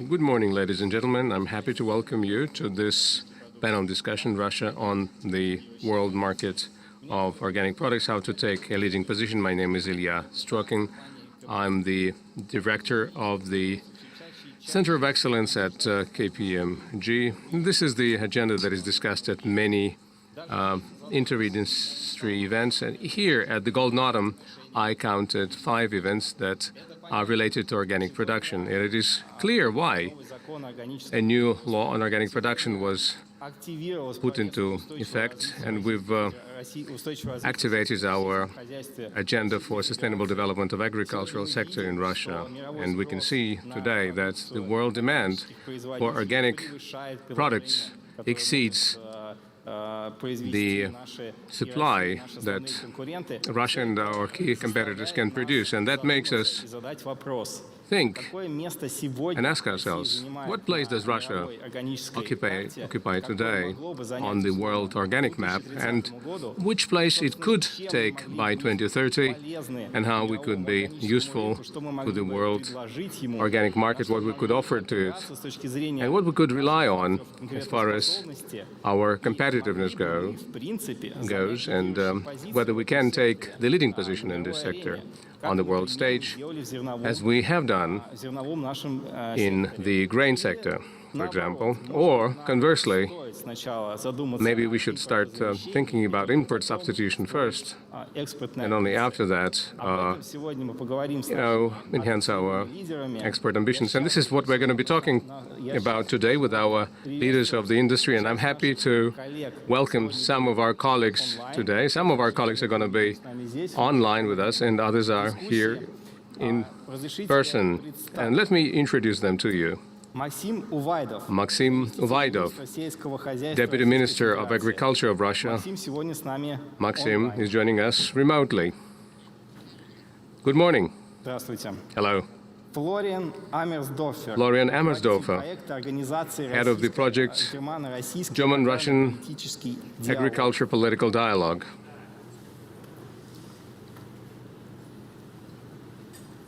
Good morning, ladies and gentlemen. I'm happy to welcome you to this panel discussion, Russia on the world market of organic products, how to take a leading position. My name is Ilya Strokin. I'm the director of the Center of Excellence at KPMG. This is the agenda that is discussed at many inter-industry events. And here at the Golden Autumn, I counted 5 events that are related to organic production. And it is clear why a new law on organic production was put into effect, and we've activated our agenda for sustainable development of agricultural sector in Russia. And we can see today that the world demand for organic products exceeds the supply that Russia and our key competitors can produce. And that makes us think and ask ourselves, what place does Russia occupy today on the world organic map, and which place it could take by 2030, and how we could be useful to the world organic market, what we could offer to it, and what we could rely on as far as our competitiveness goes, and whether we can take the leading position in this sector on the world stage, as we have done in the grain sector, for example, or conversely, maybe we should start thinking about import substitution first, and only after that, enhance our export ambitions. And this is what we're going to be talking about today with our leaders of the industry. And I'm happy to welcome some of our colleagues today. Some of our colleagues are going to be online with us, and others are here in person. And let me introduce them to you. Maxim Uvaidov, Deputy Minister of Agriculture of Russia. Maxim is joining us remotely. Good morning. Hello. Florian Amersdorfer, head of the project German-Russian Agriculture Political Dialogue.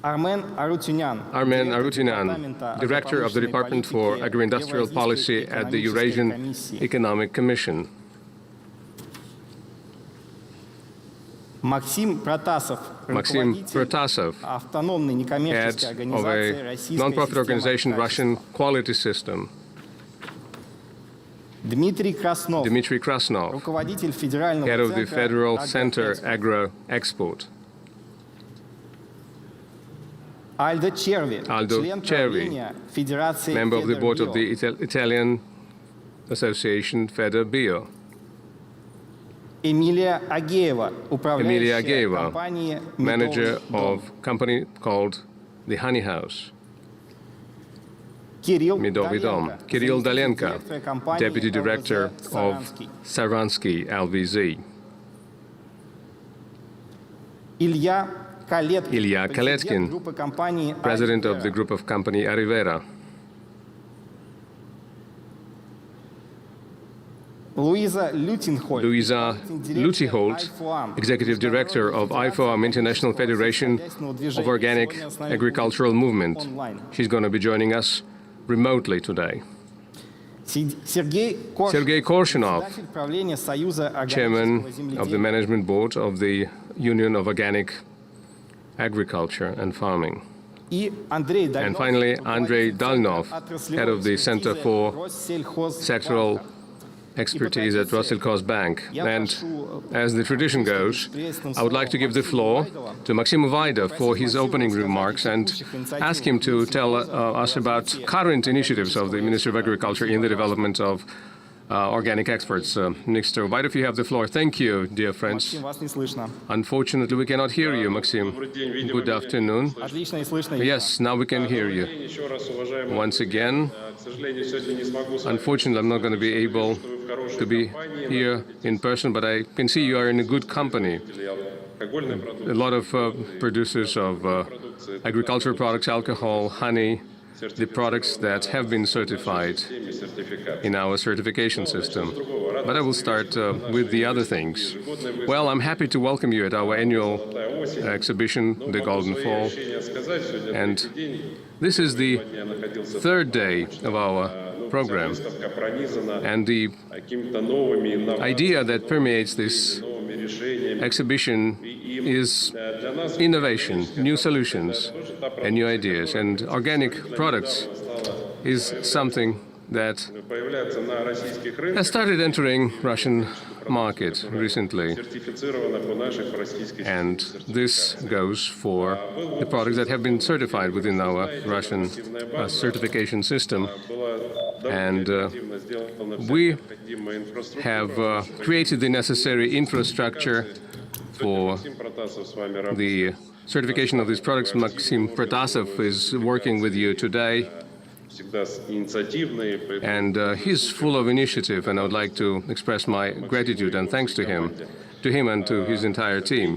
Armen Arutunian, Director of the Department for Agro-Industrial Policy at the Eurasian Economic Commission. Maxim Protasov, head of a non-profit organization, Russian Quality System. Dmitry Krasnov, head of the Federal Center Agro-Export. Aldo Cervi, member of the board of the Italian Association FederBio. Emilia Ageva, manager of a company called the Honey House. Medovy. Kirill Dalenko, deputy director of Saransky LVZ. Ilya Kaletkin, president of the group of company Arivera. Luisa Lutiholt, executive director of IFOAM, International Federation of Organic Agricultural Movement. She's going to be joining us remotely today. Sergei Korshunov, chairman of the management board of the Union of Organic Agriculture and Farming. And finally, Andrei Dalnov, head of the Center for Sectoral Expertise at Rosselschossbank. And as the tradition goes, I would like to give the floor to Maxim Uvaidov for his opening remarks and ask him to tell us about current initiatives of the Ministry of Agriculture in the development of organic exports. Mr. Uvaidov, you have the floor. Thank you, dear friends. Unfortunately, we cannot hear you, Maxim. Good afternoon. Yes, now we can hear you. Once again, unfortunately, I'm not going to be able to be here in person, but I can see you are in a good company. A lot of producers of agricultural products, alcohol, honey, the products that have been certified in our certification system. But I will start with the other things. Well, I'm happy to welcome you at our annual exhibition, The Golden Fall. And this is the third day of our program. And the idea that permeates this exhibition is innovation, new solutions, and new ideas. And organic products is something that has started entering Russian market recently. And this goes for the products that have been certified within our Russian certification system. And we have created the necessary infrastructure for the certification of these products. Maxim Protasov is working with you today. And he's full of initiative, and I would like to express my gratitude and thanks to him and to his entire team.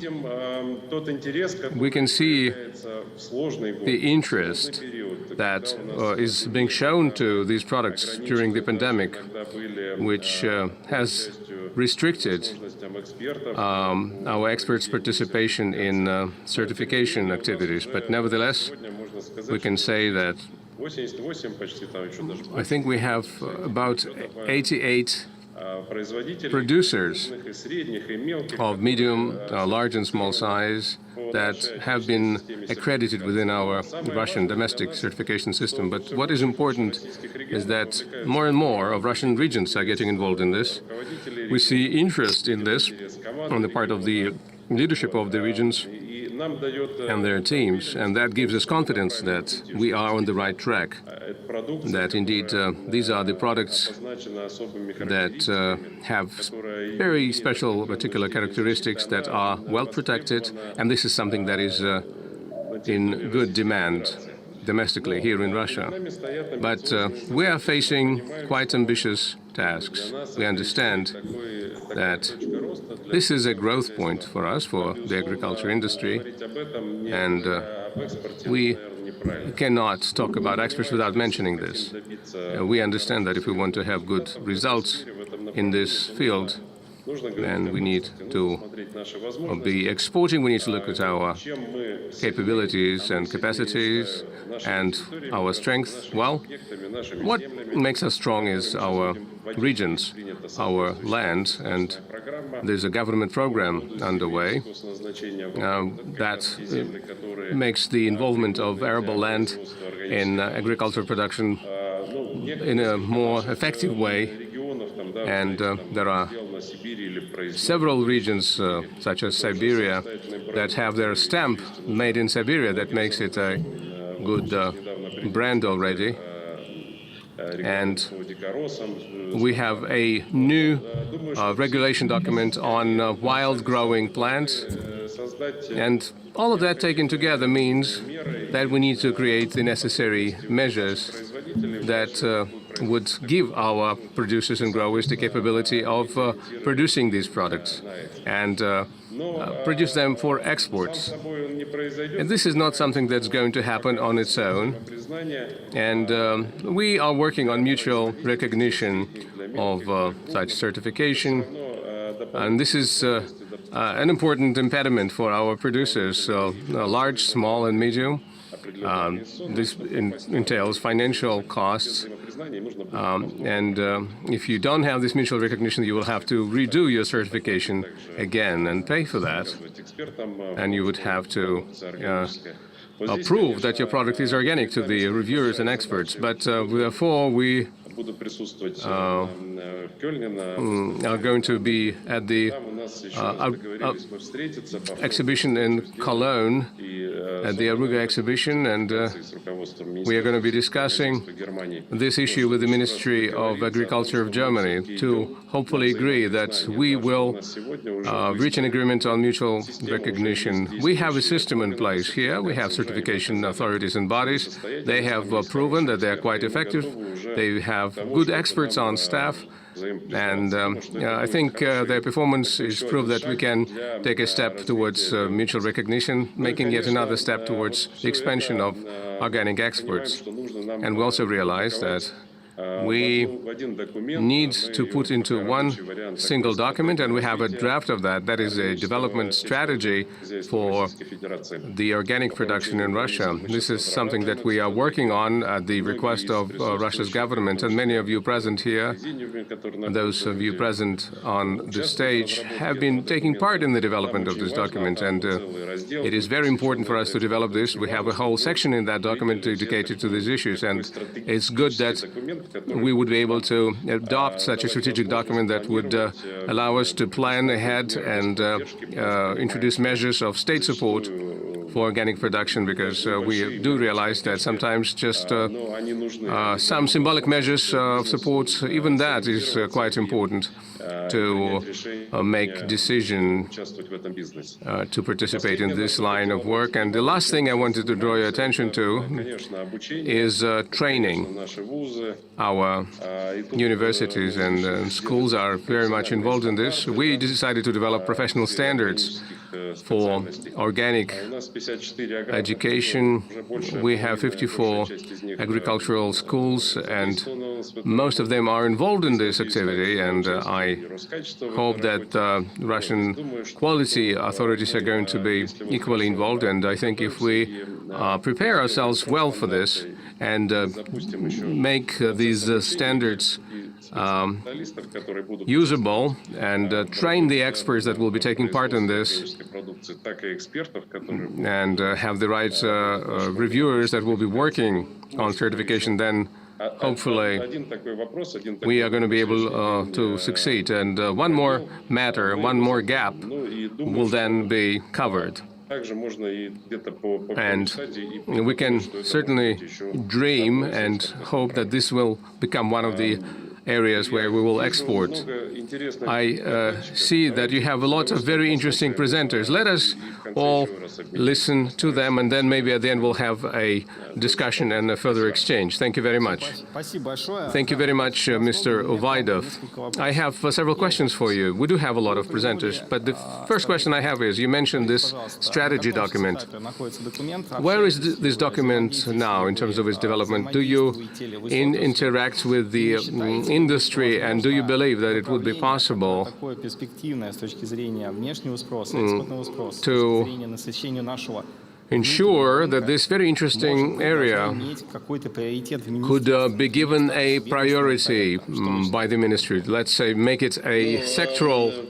We can see the interest that is being shown to these products during the pandemic, which has restricted our experts' participation in certification activities. But nevertheless, we can say that I think we have about 88 producers of medium, large and small size that have been accredited within our Russian domestic certification system. But what is important is that more and more of Russian regions are getting involved in this. We see interest in this on the part of the leadership of the regions and their teams, and that gives us confidence that we are on the right track, that indeed these are the products that have very special particular characteristics that are well protected, and this is something that is in good demand domestically here in Russia. But we are facing quite ambitious tasks. We understand that this is a growth point for us, for the agriculture industry, and we cannot talk about experts without mentioning this. We understand that if we want to have good results in this field, then we need to be exporting. We need to look at our capabilities and capacities and our strength. Well, what makes us strong is our regions, our land, and there's a government program underway that makes the involvement of arable land in agricultural production in a more effective way. And there are several regions, such as Siberia, that have their stamp made in Siberia that makes it a good brand already. And we have a new regulation document on wild growing plants. And all of that taken together means that we need to create the necessary measures that would give our producers and growers the capability of producing these products and produce them for exports. And this is not something that's going to happen on its own. And we are working on mutual recognition of such certification. And this is an important impediment for our producers, large, small, and medium. This entails financial costs, and if you don't have this mutual recognition, you will have to redo your certification again and pay for that, and you would have to prove that your product is organic to the reviewers and experts. But therefore, we are going to be at the exhibition in Cologne, at the Aruga exhibition, and we are going to be discussing this issue with the Ministry of Agriculture of Germany to hopefully agree that we will reach an agreement on mutual recognition. We have a system in place here. We have certification authorities and bodies. They have proven that they are quite effective. They have good experts on staff. And I think their performance is proof that we can take a step towards mutual recognition, making yet another step towards the expansion of organic exports. And we also realize that we need to put into one single document, and we have a draft of that. That is a development strategy for the organic production in Russia. This is something that we are working on at the request of Russia's government, and many of you present here, those of you present on the stage, have been taking part in the development of this document, and it is very important for us to develop this. We have a whole section in that document dedicated to these issues, and it's good that we would be able to adopt such a strategic document that would allow us to plan ahead and introduce measures of state support for organic production, because we do realize that sometimes just some symbolic measures of support, even that is quite important to make decision to participate in this line of work. And the last thing I wanted to draw your attention to is training. Our universities and schools are very much involved in this. We decided to develop professional standards for organic education. We have 54 agricultural schools, and most of them are involved in this activity, and I hope that Russian quality authorities are going to be equally involved. And I think if we prepare ourselves well for this and make these standards usable and train the experts that will be taking part in this, and have the right reviewers that will be working on certification, then hopefully we are going to be able to succeed. And one more matter, one more gap will then be covered. And we can certainly dream and hope that this will become one of the areas where we will export. I see that you have a lot of very interesting presenters. Let us all listen to them, and then maybe at the end we'll have a discussion and a further exchange. Thank you very much. Thank you very much, Mr. Uvaidov. I have several questions for you. We do have a lot of presenters, but the first question I have is, you mentioned this strategy document. Where is this document now in terms of its development? Do you interact with the industry, and do you believe that it would be possible to ensure that this very interesting area could be given a priority by the ministry? Let's say, make it a sectoral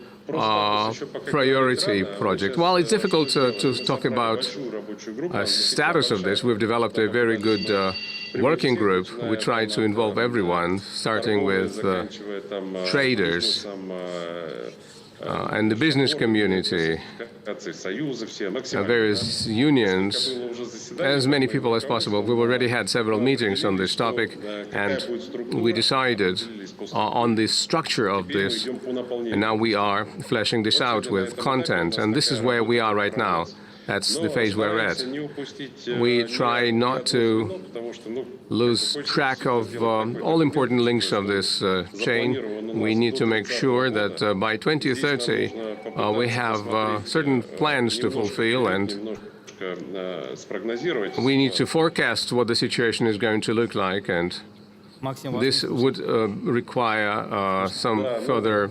priority project. Well, it's difficult to talk about status of this. We've developed a very good working group. We try to involve everyone, starting with traders and the business community, various unions, as many people as possible. We've already had several meetings on this topic, and we decided on the structure of this, and now we are fleshing this out with content, and this is where we are right now. That's the phase we're at. We try not to lose track of all important links of this chain. We need to make sure that by 2030 we have certain plans to fulfill, and we need to forecast what the situation is going to look like, and this would require some further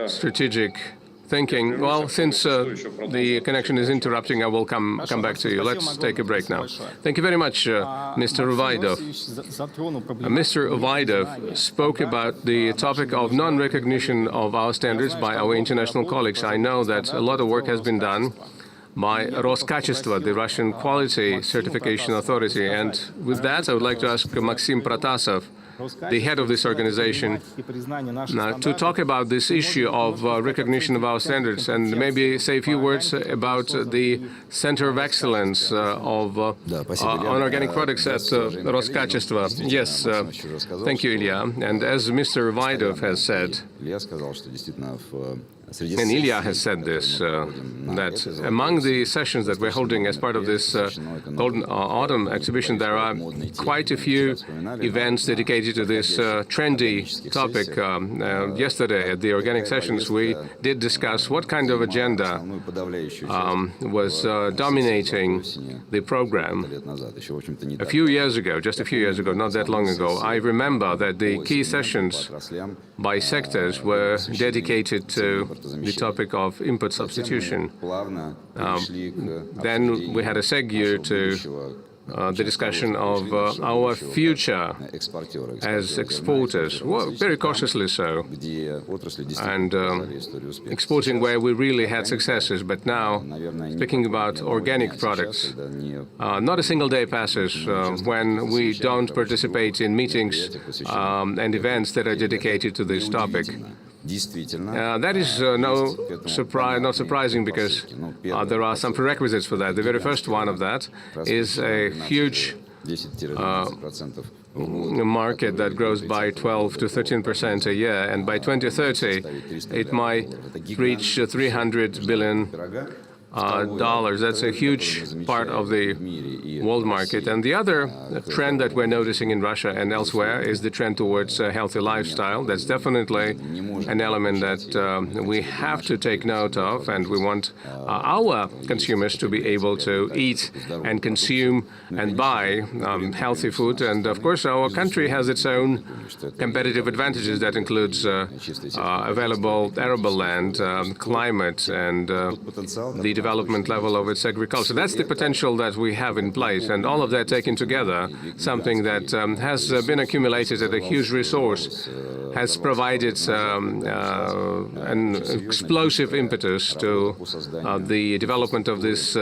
strategic thinking. Well, since the connection is interrupting, I will come back to you. Let's take a break now. Thank you very much, Mr. Uvaidov. Mr. Uvaidov spoke about the topic of non-recognition of our standards by our international colleagues. I know that a lot of work has been done by Roskачество, the Russian Quality Certification Authority. And with that, I would like to ask Maxim Protasov, the head of this organization, to talk about this issue of recognition of our standards, and maybe say a few words about the Center of Excellence on organic products at Roskачество. Yes, thank you, Ilya. And as Mr. Uvaidov has said, And Ilya has said this, that among the sessions that we're holding as part of this Golden Autumn exhibition, there are quite a few events dedicated to this trendy topic. Yesterday at the organic sessions, we did discuss what kind of agenda was dominating the program. A few years ago, just a few years ago, not that long ago, I remember that the key sessions by sectors were dedicated to the topic of input substitution. Then we had a segue to the discussion of our future as exporters, well, very cautiously so, and exporting where we really had successes. But now, speaking about organic products, not a single day passes when we don't participate in meetings and events that are dedicated to this topic. That is not surprising, because there are some prerequisites for that. The very first one of that is a huge market that grows by 12 to 13% a year, and by 2030 it might reach $300 billion. That's a huge part of the world market. And the other trend that we're noticing in Russia and elsewhere is the trend towards a healthy lifestyle. That's definitely an element that we have to take note of, and we want our consumers to be able to eat and consume and buy healthy food. And of course, our country has its own competitive advantages. That includes available arable land, climate, and the development level of its agriculture. That's the potential that we have in place, and all of that taken together, something that has been accumulated at a huge resource, has provided an explosive impetus to the development of this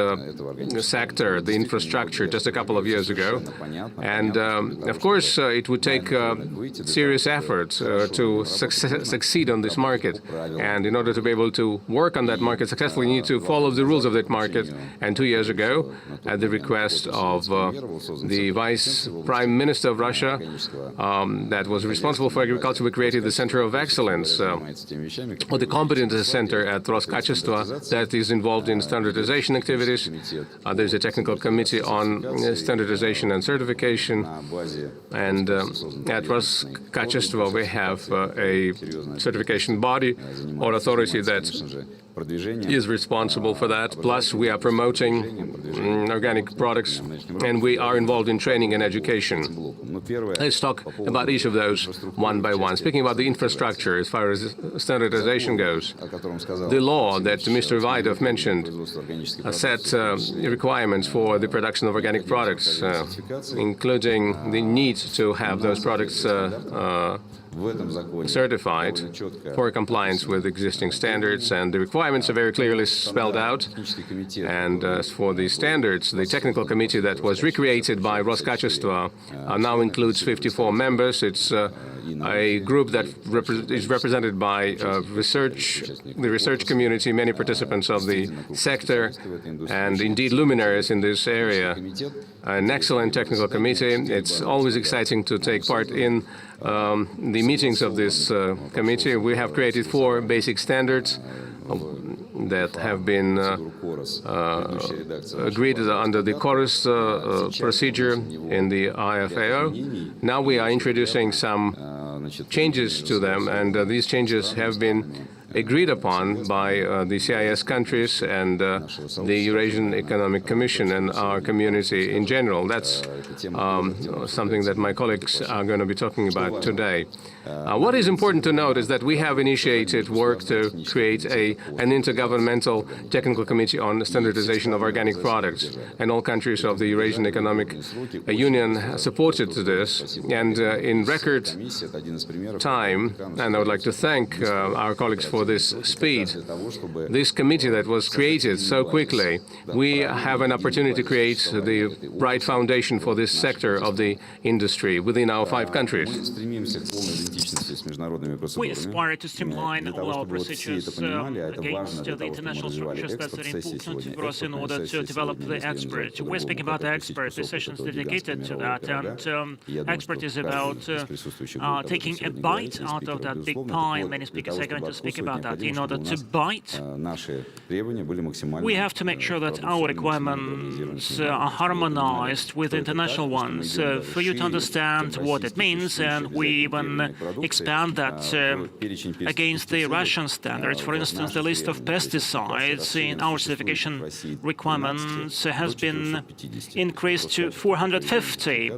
sector, the infrastructure, just a couple of years ago. And of course, it would take serious effort to succeed on this market. And in order to be able to work on that market successfully, you need to follow the rules of that market. And 2 years ago, at the request of the Vice Prime Minister of Russia, that was responsible for agriculture, we created the Center of Excellence, or the Competence Center at Roskачество, that is involved in standardization activities. There's a technical committee on standardization and certification. And at Roskачество, we have a certification body or authority that is responsible for that. Plus, we are promoting organic products, and we are involved in training and education. Let's talk about each of those one by one. Speaking about the infrastructure, as far as standardization goes, the law that Mr. Vaidov mentioned set requirements for the production of organic products, including the need to have those products certified for compliance with existing standards, and the requirements are very clearly spelled out. And as for the standards, the technical committee that was recreated by Roskачество now includes 54 members. It's a group that is represented by the research community, many participants of the sector, and indeed luminaries in this area. An excellent technical committee. It's always exciting to take part in the meetings of this committee. We have created 4 basic standards that have been agreed under the chorus procedure in the IFAO. Now we are introducing some changes to them, and these changes have been agreed upon by the CIS countries and the Eurasian Economic Commission and our community in general. That's something that my colleagues are going to be talking about today. What is important to note is that we have initiated work to create an intergovernmental technical committee on standardization of organic products, and all countries of the Eurasian Economic Union supported to this, and in record time, and I would like to thank our colleagues for this speed. This committee that was created so quickly, we have an opportunity to create the right foundation for this sector of the industry within our 5 countries. We aspire to streamline all our procedures against the international structures that are important for us in order to develop the expert. We're speaking about the expert. The session's dedicated to that, and expert is about taking a bite out of that big pie. Many speakers are going to speak about about that. In order to bite, we have to make sure that our requirements are harmonized with international ones. For you to understand what it means, and we even expand that against the Russian standards. For instance, the list of pesticides in our certification requirements has been increased to 450.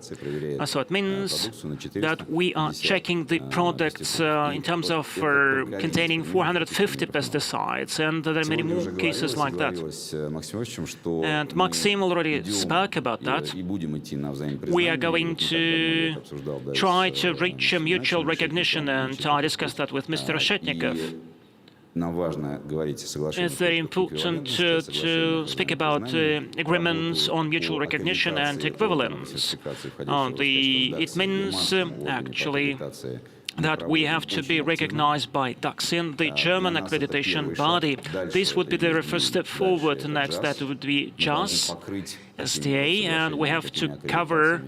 So it means that we are checking the products in terms of containing 450 pesticides, and there are many more cases like that. And Maxim already spoke about that. We are going to try to reach a mutual recognition, and I discussed that with Mr. Reshetnikov. It's very important to speak about agreements on mutual recognition and equivalence. It means actually that we have to be recognized by Taksin, the German accreditation body. This would be the first step forward. Next, that would be JAS, STA, and we have to cover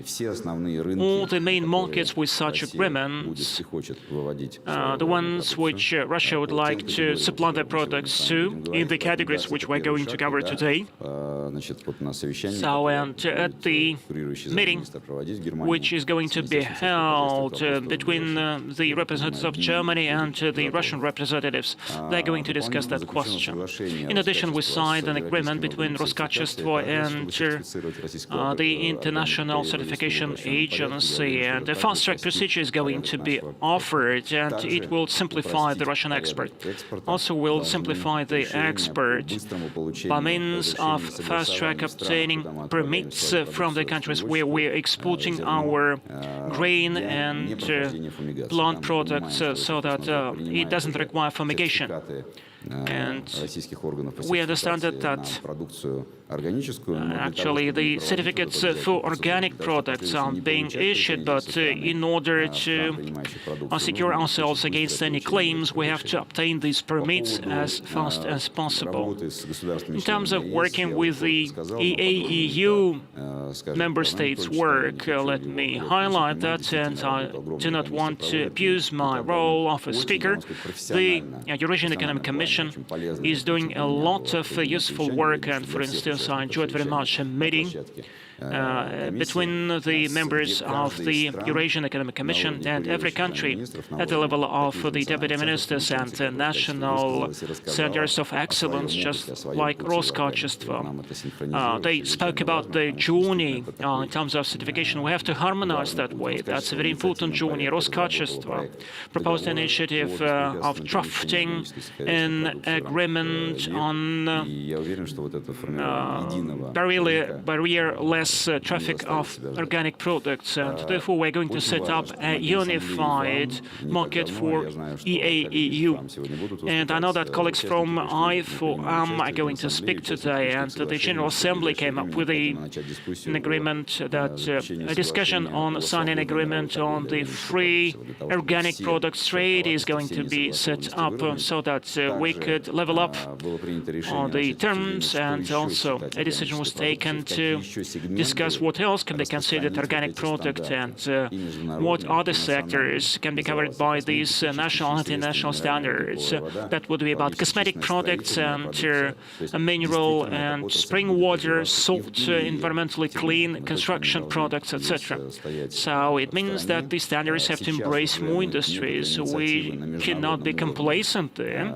all the main markets with such agreements, the ones which Russia would like to supply their products to in the categories which we're going to cover today. So, and at the meeting, which is going to be held between the representatives of Germany and the Russian representatives, they're going to discuss that question. In addition, we signed an agreement between Roskачество and the International Certification Agency, and a fast-track procedure is going to be offered, and it will simplify the Russian export. Also will simplify the export by means of fast-track obtaining permits from the countries where we're exporting our grain and plant products, so that it doesn't require fumigation. And we understand that actually the certificates for organic products are being issued, but in order to secure ourselves against any claims, we have to obtain these permits as fast as possible. In terms of working with the IAIF member states' work, let me highlight that, and I do not want to abuse my role of a speaker. The Eurasian Economic Commission is doing a lot of useful work, and for instance, I enjoyed very much a meeting between the members of the Eurasian Economic Commission and every country at the level of the deputy ministers and national centers of excellence, just like Roskачество. They spoke about the journey in terms of certification. We have to harmonize that way. That's a very important journey. Roskачество proposed an initiative of drafting an agreement on barrier-less traffic of organic products, and therefore we're going to set up a unified market for IAIF. And I know that colleagues from IAIF are going to speak today, and the General Assembly came up with an agreement that a discussion on signing an agreement on the free organic products trade is going to be set up, so that we could level up on the terms, and also a decision was taken to discuss what else can be considered organic product and what other sectors can be covered by these national and international standards. That would be about cosmetic products and mineral and spring water, salt, environmentally clean construction products, etc. So it means that these standards have to embrace more industries. We cannot be complacent there.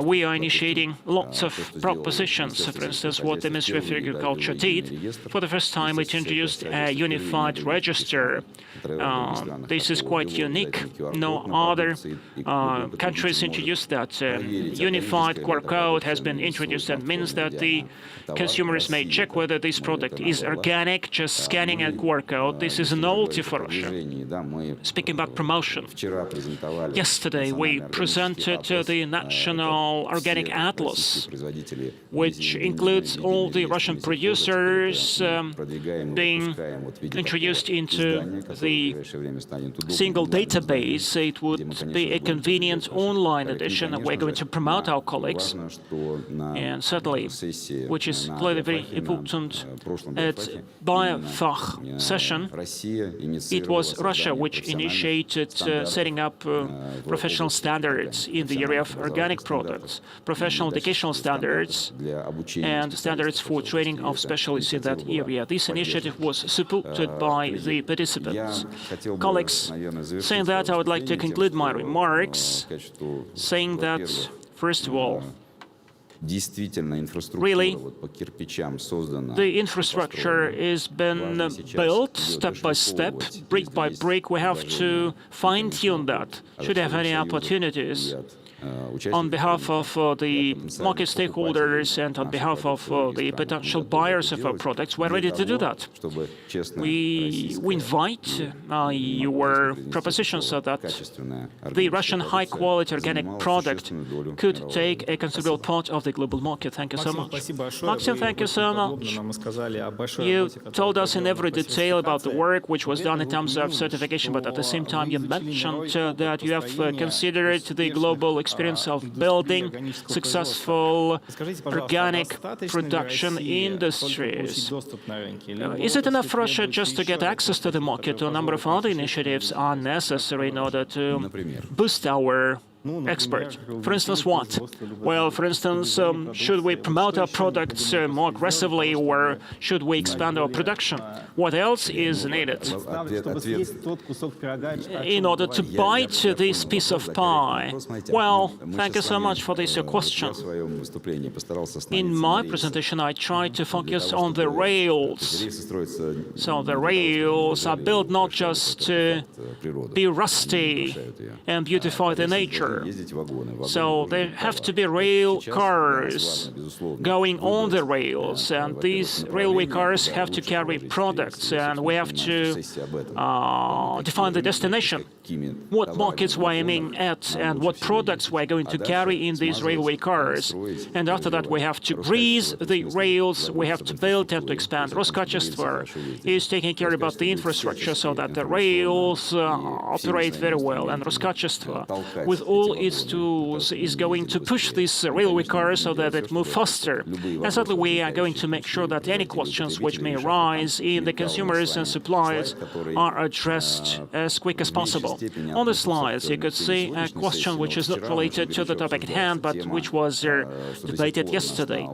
We are initiating lots of propositions. For instance, what the Ministry of Agriculture did, for the first time it introduced a unified register. This is quite unique. No other countries introduced that. Unified QR code has been introduced, and means that the consumers may check whether this product is organic, just scanning a QR code. This is a novelty for Russia. Speaking about promotion, yesterday we presented the National Organic Atlas, which includes all the Russian producers being introduced into the single database. It would be a convenient online edition, and we're going to promote our colleagues. And certainly, which is clearly very important, at BioFach session, it was Russia which initiated setting up professional standards in the area of organic products, professional educational standards, and standards for training of specialists in that area. This initiative was supported by the participants. Colleagues, saying that, I would like to conclude my remarks saying that, first of all, really, the infrastructure has been built step by step, brick by brick. We have to fine-tune that. Should have any opportunities on behalf of the market stakeholders and on behalf of the potential buyers of our products, we're ready to do that. We invite your propositions so that the Russian high-quality organic product could take a considerable part of the global market. Thank you so much. Maxim, thank you so much. You told us in every detail about the work which was done in terms of certification, but at the same time you mentioned that you have considered the global experience of building successful organic production industries. Is it enough for Russia just to get access to the market? A number of other initiatives are necessary in order to boost our export. For instance, what? Well, for instance, should we promote our products more aggressively, or should we expand our production? What else is needed in order to bite this piece of pie? Well, thank you so much for this question. In my presentation, I tried to focus on the rails. So the rails are built not just to be rusty and beautify the nature. So there have to be rail cars going on the rails, and these railway cars have to carry products, and we have to define the destination, what markets we're aiming at, and what products we're going to carry in these railway cars. And after that, we have to grease the rails, we have to build and to expand. Roskачество is taking care about the infrastructure so that the rails operate very well, and Roskачество, with all its tools, is going to push this railway car so that it moves faster. And certainly we are going to make sure that any questions which may arise in the consumers and suppliers are addressed as quick as possible. On the slides, you could see a question which is not related to the topic at hand, but which was debated yesterday.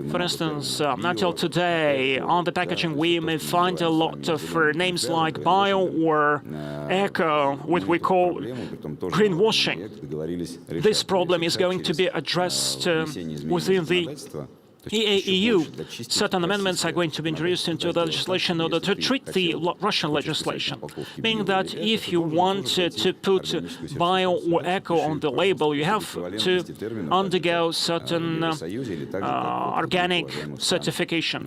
For instance, until today, on the packaging, we may find a lot of names like bio or eco, what we call greenwashing. This problem is going to be addressed within the IAIF. Certain amendments are going to be introduced into the legislation in order to treat the Russian legislation, meaning that if you want to put bio or eco on the label, you have to undergo certain organic certification,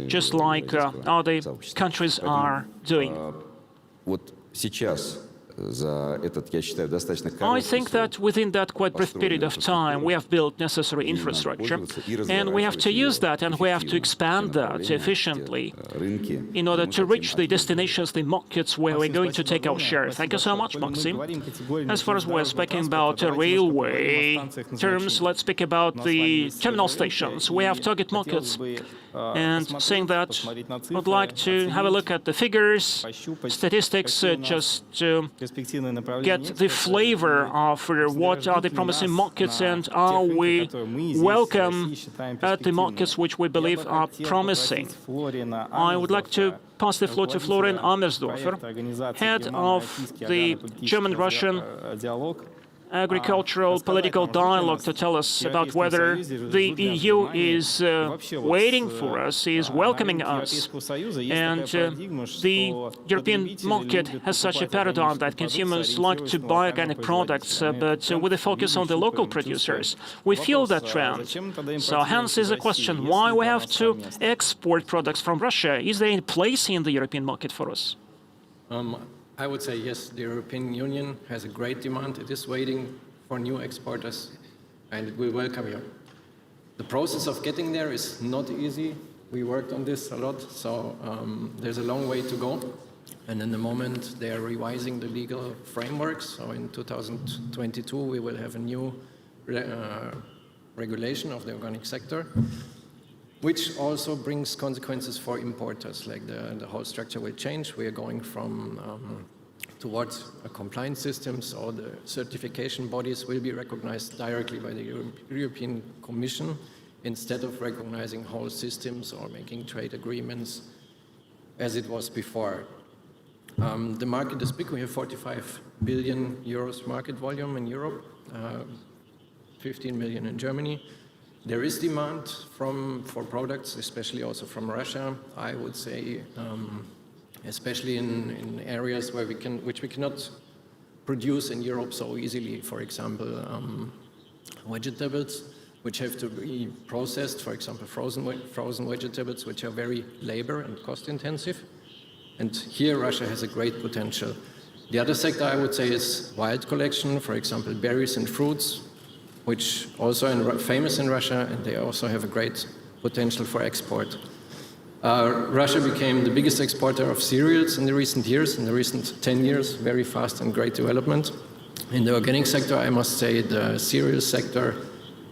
just like other countries are doing. I think that within that quite brief period of time, we have built necessary infrastructure, and we have to use that, and we have to expand that efficiently in order to reach the destinations, the markets where we're going to take our share. Thank you so much, Maxim. As far as we're speaking about railway terms, let's speak about the terminal stations. We have target markets, and saying that, I'd like to have a look at the figures, statistics, just to get the flavor of what are the promising markets and are we welcome at the markets which we believe are promising. I would like to pass the floor to Florian Amersdorfer, head of the German-Russian agricultural political dialogue, to tell us about whether the EU is waiting for us, is welcoming us. And the European market has such a paradigm that consumers like to buy organic products, but with a focus on the local producers. We feel that trend. So hence is a question, why we have to export products from Russia? Is there any place in the European market for us? I would say yes, the European Union has a great demand. It is waiting for new exporters, and we welcome you. The process of getting there is not easy. We worked on this a lot, so there's a long way to go. And in the moment, they are revising the legal frameworks. So in 2022, we will have a new regulation of the organic sector, which also brings consequences for importers. Like the whole structure will change. We are going from towards a compliance system, so the certification bodies will be recognized directly by the European Commission instead of recognizing whole systems or making trade agreements as it was before. The market is big. We have 45 billion euros market volume in Europe, 15 million in Germany. There is demand for products, especially also from Russia. I would say, especially in areas which we cannot produce in Europe so easily. For example, vegetables, which have to be processed. For example, frozen vegetables, which are very labor and cost intensive. And here Russia has a great potential. The other sector I would say is wild collection, for example, berries and fruits, which also are famous in Russia, and they also have a great potential for export. Russia became the biggest exporter of cereals in the recent years, in the recent 10 years, very fast and great development. In the organic sector, I must say the cereal sector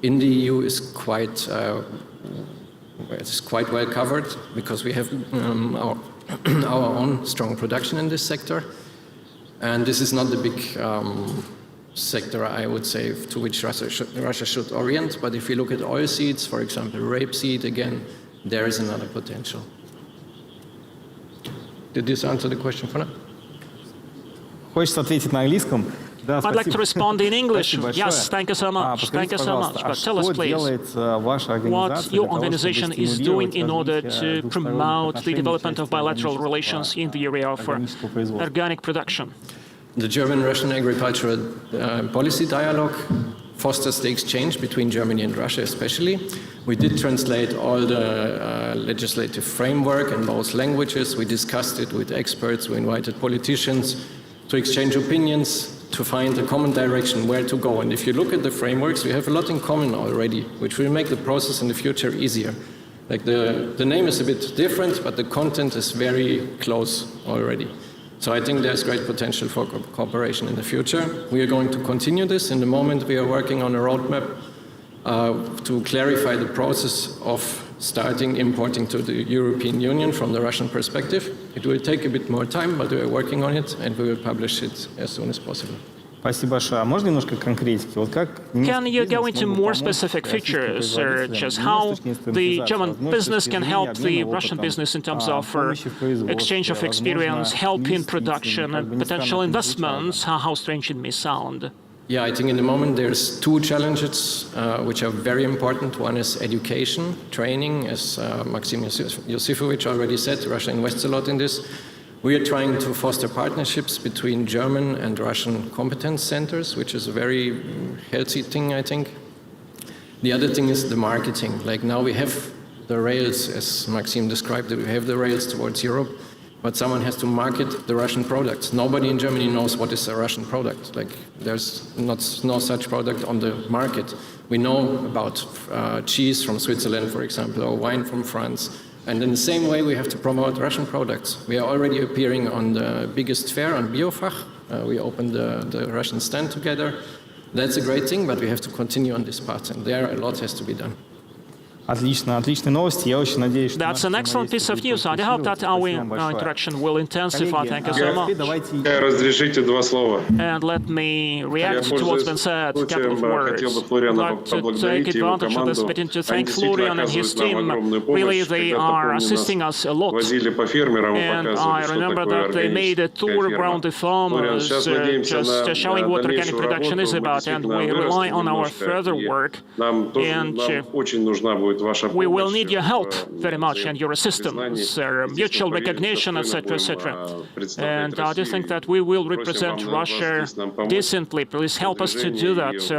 in the EU is quite well covered because we have our own strong production in this sector. And this is not the big sector, I would say, to which Russia should orient. But if you look at oilseeds, for example, rapeseed, again, there is another potential. Did this answer the question for now? Хочется ответить на английском. Да, I'd like to respond in English. Спасибо большое. Yes, thank you so much. Thank you so much. But tell us, Что please, делает ваша организация what для your того, чтобы organization is doing in order to promote the development of bilateral relations in the area of organic production? The German-Russian agricultural policy dialogue fosters the exchange between Germany and Russia especially. We did translate all the legislative framework in both languages. We discussed it with experts. We invited politicians to exchange opinions, to find a common direction where to go. And if you look at the frameworks, we have a lot in common already, which will make the process in the future easier. Like the name is a bit different, but the content is very close already. So I think there's great potential for cooperation in the future. We are going to continue this. In the moment, we are working on a roadmap to clarify the process of starting importing to the European Union from the Russian perspective. It will take a bit more time, but we are working on it, and we will publish it as soon as possible. Спасибо большое. А можно немножко конкретики? Вот как Can you go into more specific features, such as how the German business can help the Russian business in terms of exchange of experience, help in production, and potential investments, how strange it may sound? Yeah, I think in the moment there's two challenges which are very important. One is education, training, as Maxim Yosifovich already said. Russia invests a lot in this. We are trying to foster partnerships between German and Russian competence centers, which is a very healthy thing, I think. The other thing is the marketing. Like now we have the rails, as Maxim described, we have the rails towards Europe, but someone has to market the Russian products. Nobody in Germany knows what is a Russian product. Like there's no such product on the market. We know about cheese from Switzerland, for example, or wine from France. And in the same way, we have to promote Russian products. We are already appearing on the biggest fair on Biofach. We opened the Russian stand together. That's a great thing, but we have to continue on this path, and there a lot has to be done. Отлично, отличные новости. Я очень надеюсь, что That's an excellent piece of news. I hope that our interaction will intensify. Thank you so much. Разрешите два слова. And let me react to what's been said. A couple of words. I'd like to take advantage of this opportunity to thank Florian and his team. Really, they are assisting us a lot. And I remember that they made a tour around the farmers, just showing what organic production is about. And we rely on our further work. And we will need your help very much and your assistance, mutual recognition, etc., etc. And I do think that we will represent Russia decently. Please help us to do that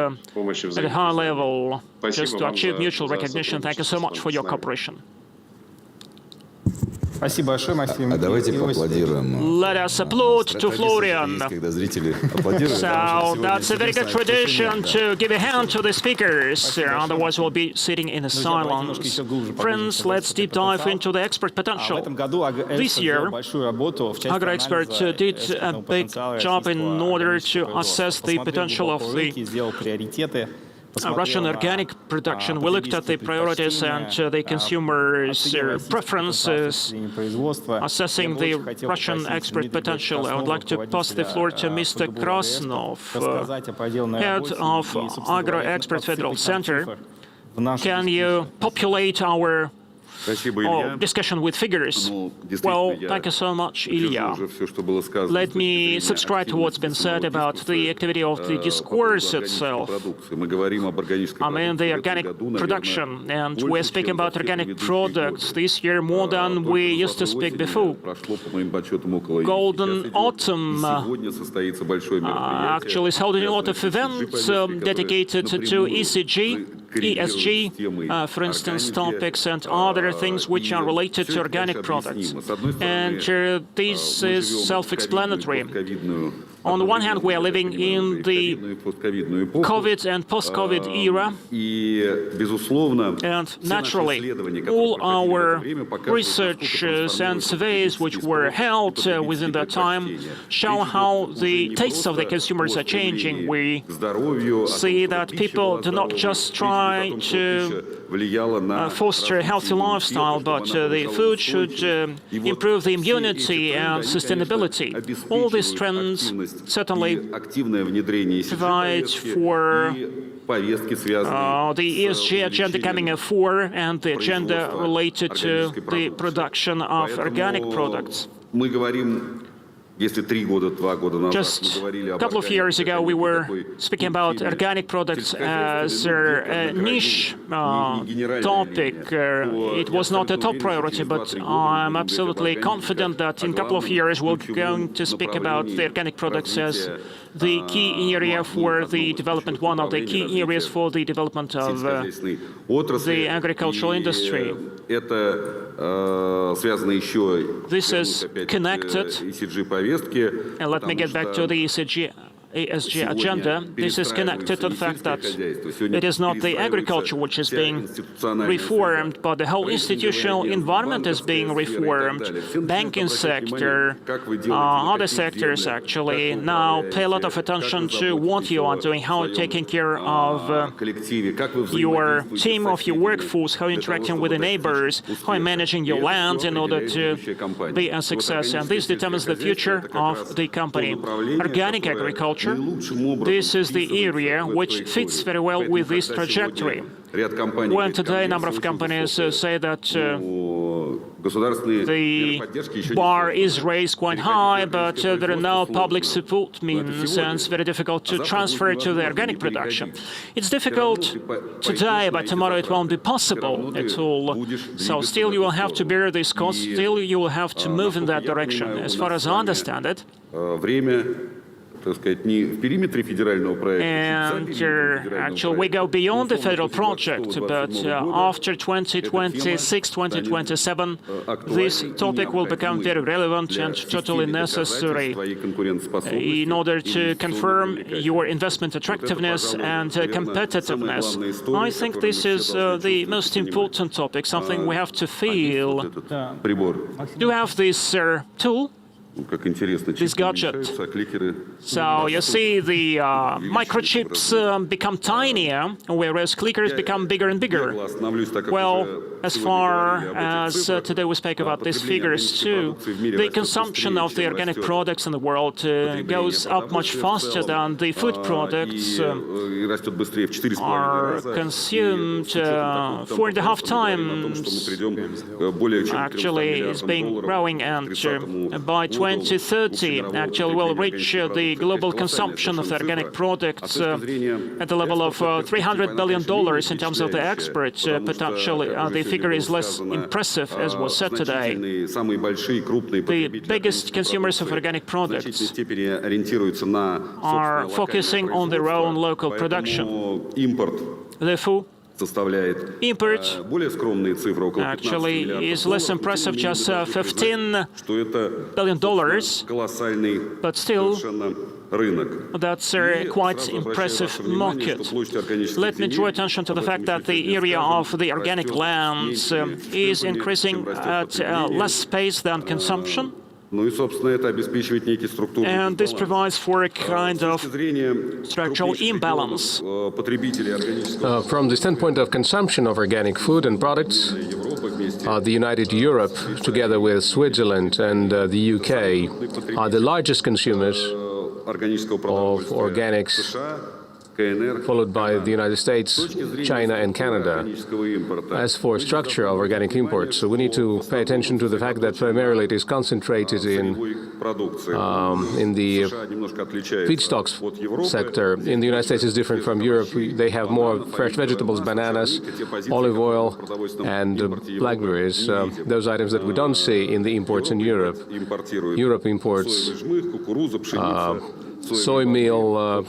at a high level, just to achieve mutual recognition. Thank you so much for your cooperation. Спасибо большое, Максим. Давайте поаплодируем. Let us applaud to Florian. Когда зрители аплодируют. So that's a very good tradition to give a hand to the speakers, otherwise we'll be sitting in a silence. Friends, let's deep dive into the expert potential. This year, AgriExpert did a big job in order to assess the potential of the Russian organic production. We looked at the priorities and the consumers' preferences, assessing the Russian export potential. I would like to pass the floor to Mr. Krasnov, head of AgriExpert Federal Center. Can you populate our discussion with figures? Well, thank you so much, Ilya. Let me subscribe to what's been said about the activity of the discourse itself. I mean, the organic production, and we're speaking about organic products this year more than we used to speak before. Golden Autumn actually is holding a lot of events dedicated to ESG, for instance, topics and other things which are related to organic products. And this is self-explanatory. On the one hand, we are living in the COVID and post-COVID era, and naturally, all our research and surveys which were held within that time show how the tastes of the consumers are changing. We see that people do not just try to foster a healthy lifestyle, but the food should improve the immunity and sustainability. All these trends certainly provide for the ESG agenda coming at fore and the agenda related to the production of organic products. Just a couple of years ago, we were speaking about organic products as a niche topic. It was not a top priority, but I'm absolutely confident that in a couple of years, we're going to speak about the organic products as the key area for the development, one of the key areas for the development of the agricultural industry. This is connected, and let me get back to the ESG agenda. This is connected to the fact that it is not the agriculture which is being reformed, but the whole institutional environment is being reformed. Banking sector, other sectors actually now pay a lot of attention to what you are doing, how you're taking care of your team, of your workforce, how you're interacting with the neighbors, how you're managing your land in order to be a success. And this determines the future of the company. Organic agriculture, this is the area which fits very well with this trajectory. When today a number of companies say that the bar is raised quite high, but there are no public support means, and it's very difficult to transfer to the organic production. It's difficult today, but tomorrow it won't be possible at all. So still you will have to bear this cost, still you will have to move in that direction. As far as I understand it, and actually we go beyond the federal project, but after 2026, 2027, this topic will become very relevant and totally necessary in order to confirm your investment attractiveness and competitiveness. I think this is the most important topic, something we have to feel. Do you have this tool? This gadget. So you see the microchips become tinier, whereas clickers become bigger and bigger. Well, as far as today we spoke about these figures too, the consumption of the organic products in the world goes up much faster than the food products are consumed 4.5 times. Actually, it's been growing, and by 2030, actually will reach the global consumption of the organic products at the level of $300 billion in terms of the export potential. The figure is less impressive, as was said today. The biggest consumers of organic products are focusing on their own local production. Therefore, Import actually is less impressive, just $15 billion, but still, that's a quite impressive market. Let me draw attention to the fact that the area of the organic lands is increasing at less pace than consumption. And this provides for a kind of structural imbalance. From the standpoint of consumption of organic food and products, the United Europe, together with Switzerland and the UK, are the largest consumers of organics, followed by the United States, China, and Canada. As for structure of organic imports, so we need to pay attention to the fact that primarily it is concentrated in the feedstocks sector. In the United States, it's different from Europe. They have more fresh vegetables, bananas, olive oil, and blackberries. Those items that we don't see in the imports in Europe. Europe imports soy meal,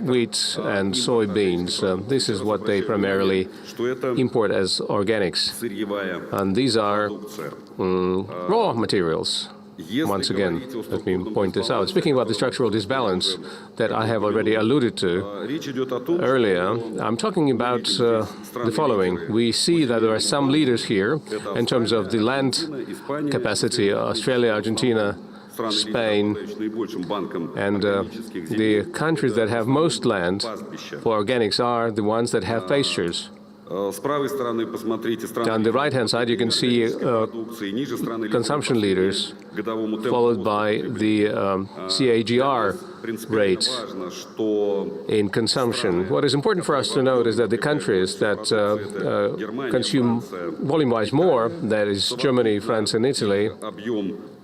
wheat, and soybeans. This is what they primarily import as organics. And these are raw materials. Once again, let me point this out. Speaking about the structural disbalance that I have already alluded to earlier, I'm talking about the following. We see that there are some leaders here in terms of the land capacity, Australia, Argentina, Spain, and the countries that have most land for organics are the ones that have pastures. On the right-hand side, you can see consumption leaders, followed by the CAGR rate in consumption. What is important for us to note is that the countries that consume volume-wise more, that is Germany, France, and Italy,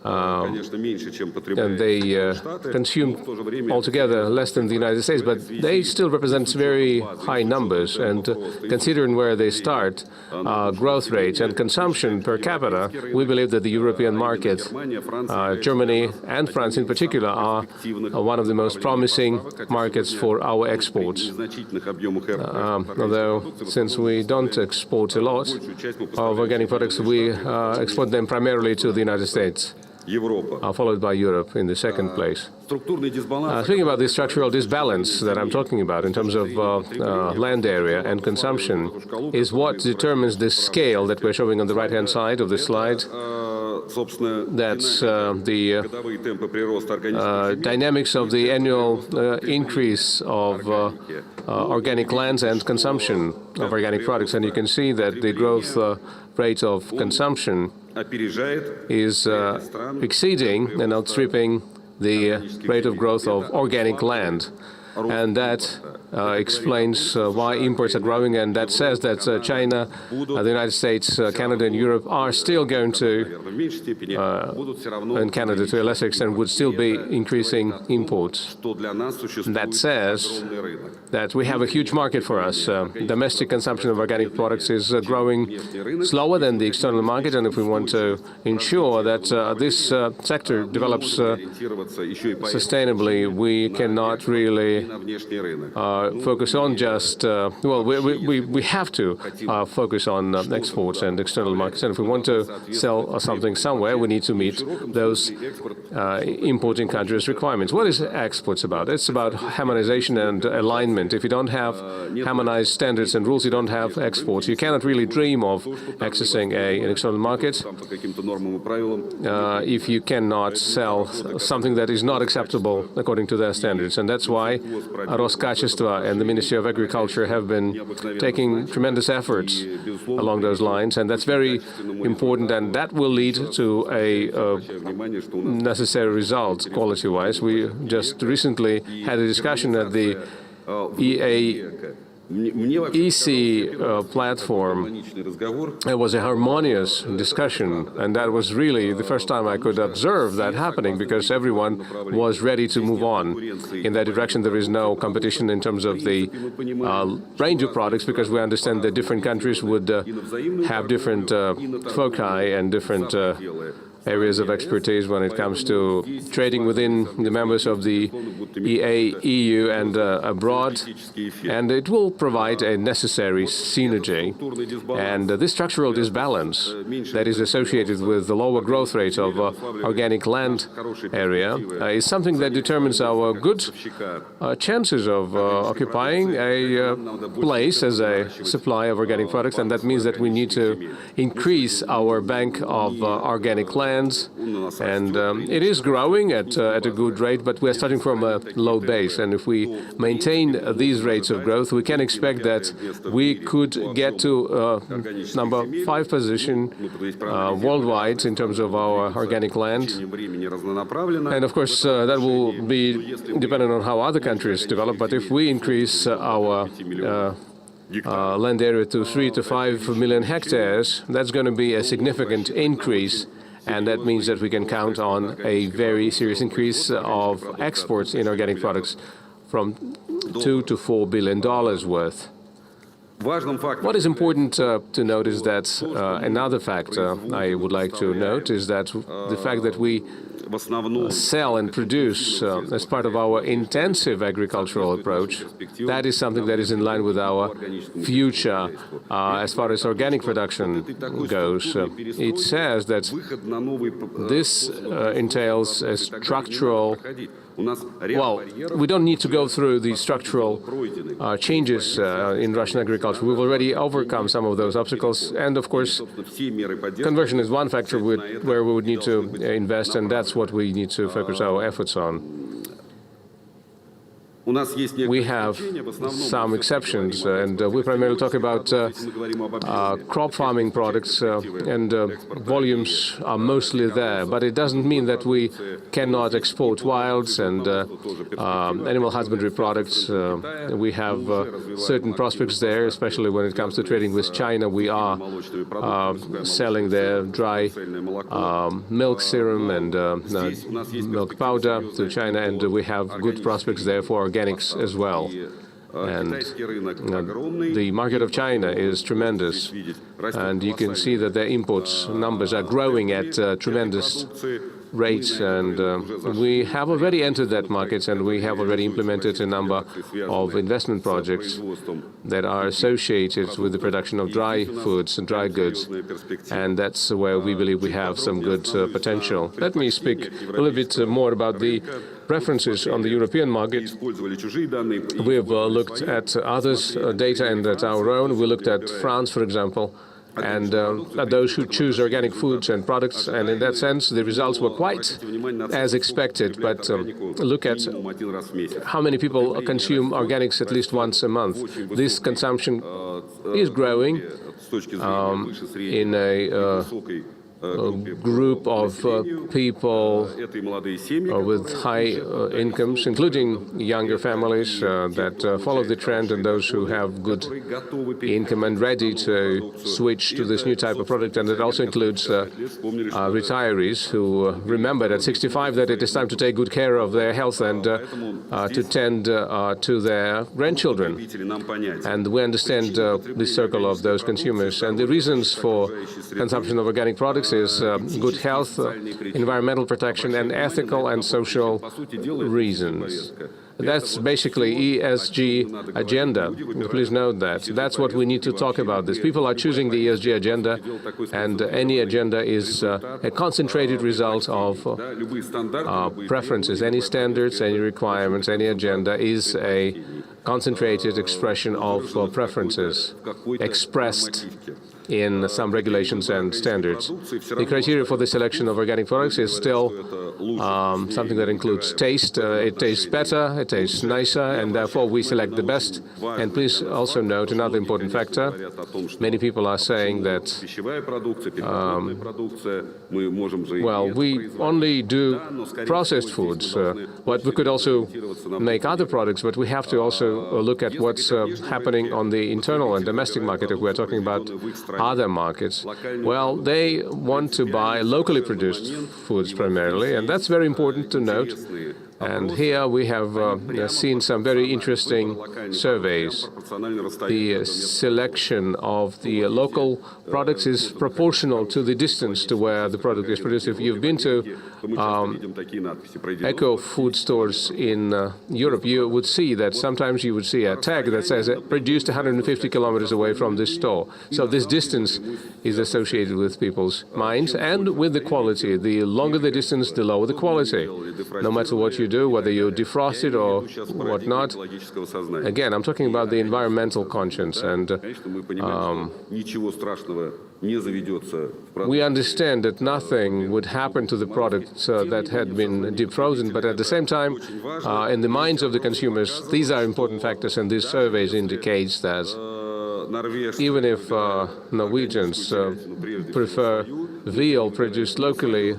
and they consume altogether less than the United States, but they still represent very high numbers. And considering where they start, growth rates and consumption per capita, we believe that the European market, Germany and France in particular, are one of the most promising markets for our exports. Although, since we don't export a lot of organic products, we export them primarily to the United States, followed by Europe in the second place. Speaking about the structural disbalance that I'm talking about in terms of land area and consumption is what determines the scale that we're showing on the right-hand side of the slide. That's the dynamics of the annual increase of organic lands and consumption of organic products. And you can see that the growth rate of consumption is exceeding and outstripping the rate of growth of organic land. And that explains why imports are growing, and that says that China, the United States, Canada, and Europe are still going to, and Canada to a lesser extent, would still be increasing imports. That says that we have a huge market for us. Domestic consumption of organic products is growing slower than the external market, and if we want to ensure that this sector develops sustainably, we cannot really focus on just, we have to focus on exports and external markets. And if we want to sell something somewhere, we need to meet those importing countries' requirements. What is exports about? It's about harmonization and alignment. If you don't have harmonized standards and rules, you don't have exports. You cannot really dream of accessing an external market if you cannot sell something that is not acceptable according to their standards. And that's why Roskачество and the Ministry of Agriculture have been taking tremendous efforts along those lines, and that's very important, and that will lead to a necessary result quality-wise. We just recently had a discussion at the IAIF platform. It was a harmonious discussion, and that was really the first time I could observe that happening, because everyone was ready to move on in that direction. There is no competition in terms of the range of products, because we understand that different countries would have different foci and different areas of expertise when it comes to trading within the members of the EU and abroad, and it will provide a necessary synergy. And this structural disbalance that is associated with the lower growth rate of organic land area is something that determines our good chances of occupying a place as a supplier of organic products, and that means that we need to increase our bank of organic lands, and it is growing at a good rate, but we're starting from a low base, and if we maintain these rates of growth, we can expect that we could get to number 5 position worldwide in terms of our organic land. And of course, that will be dependent on how other countries develop, but if we increase our land area to 3 to 5 million hectares, that's going to be a significant increase, and that means that we can count on a very serious increase of exports in organic products from $2 to $4 billion worth. What is important to note is that another factor I would like to note is that the fact that we sell and produce as part of our intensive agricultural approach, that is something that is in line with our future as far as organic production goes. It says that this entails a structural. Well, we don't need to go through the structural changes in Russian agriculture. We've already overcome some of those obstacles, and of course, conversion is one factor where we would need to invest, and that's what we need to focus our efforts on. We have some exceptions, and we primarily talk about crop farming products, and volumes are mostly there. But it doesn't mean that we cannot export wilds and animal husbandry products. We have certain prospects there, especially when it comes to trading with China. We are selling their dry milk serum and milk powder to China, and we have good prospects there for organics as well. And the market of China is tremendous, and you can see that their imports numbers are growing at tremendous rates, and we have already entered that market, and we have already implemented a number of investment projects that are associated with the production of dry foods and dry goods, and that's where we believe we have some good potential. Let me speak a little bit more about the preferences on the European market. We have looked at others' data and at our own. We looked at France, for example, and at those who choose organic foods and products, and in that sense the results were quite as expected. But look at how many people consume organics at least once a month. This consumption is growing in a group of people with high incomes, including younger families that follow the trend, and those who have good income and ready to switch to this new type of product. And it also includes retirees who remember at 65 that it is time to take good care of their health and to tend to their grandchildren. And we understand the circle of those consumers. And the reasons for consumption of organic products is good health, environmental protection, and ethical and social reasons. That's basically ESG agenda. Please note that. That's what we need to talk about. These people are choosing the ESG agenda, and any agenda is a concentrated result of preferences. Any standards, any requirements, any agenda is a concentrated expression of preferences expressed in some regulations and standards. The criteria for the selection of organic products is still something that includes taste. It tastes better, it tastes nicer, and therefore we select the best. And please also note another important factor. Many people are saying that, well, we only do processed foods, but we could also make other products, but we have to also look at what's happening on the internal and domestic market if we're talking about other markets. Well, they want to buy locally produced foods primarily, and that's very important to note. And here we have seen some very interesting surveys. The selection of the local products is proportional to the distance to where the product is produced. If you've been to eco-food stores in Europe, you would see that sometimes you would see a tag that says produced 150 kilometers away from this store. So this distance is associated with people's minds and with the quality. The longer the distance, the lower the quality. No matter what you do, whether you defrost it or whatnot. Again, I'm talking about the environmental conscience, and we understand that nothing would happen to the products that had been deep frozen, but at the same time, in the minds of the consumers, these are important factors, and these surveys indicates that even if Norwegians prefer veal produced locally,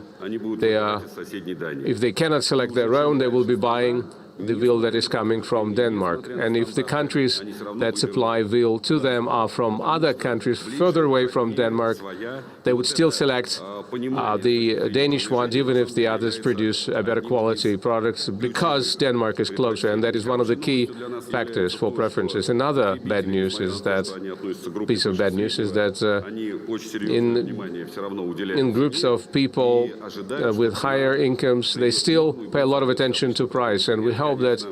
if they cannot select their own, they will be buying the veal that is coming from Denmark. And if the countries that supply veal to them are from other countries further away from Denmark, they would still select the Danish ones, even if the others produce a better quality products, because Denmark is closer, and that is one of the key factors for preferences. Another bad news is that, piece of bad news is that in groups of people with higher incomes, they still pay a lot of attention to price, and we hope that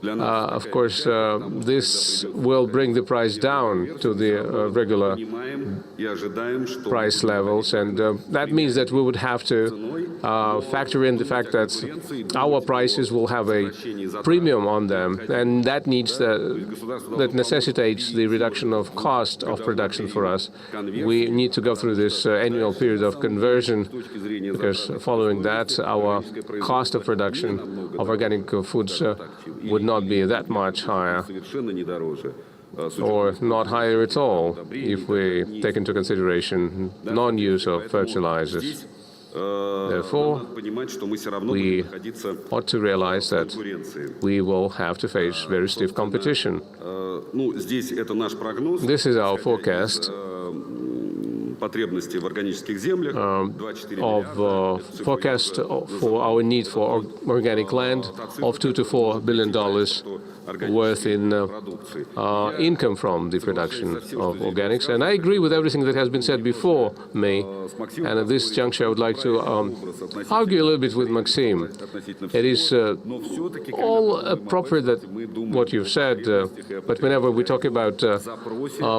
of course, this will bring the price down to the regular price levels, and that means that we would have to factor in the fact that our prices will have a premium on them, and that necessitates the reduction of cost of production for us. We need to go through this annual period of conversion, because following that, our cost of production of organic foods would not be that much higher, or not higher at all, if we take into consideration non-use of fertilizers. Therefore, we ought to realize that we will have to face very stiff competition. This is our forecast forecast for our need for organic land of $2 to $4 billion worth in income from the production of organics. And I agree with everything that has been said before me. And at this juncture, I would like to argue a little bit with Maxim. It is all appropriate that what you've said, but whenever we talk about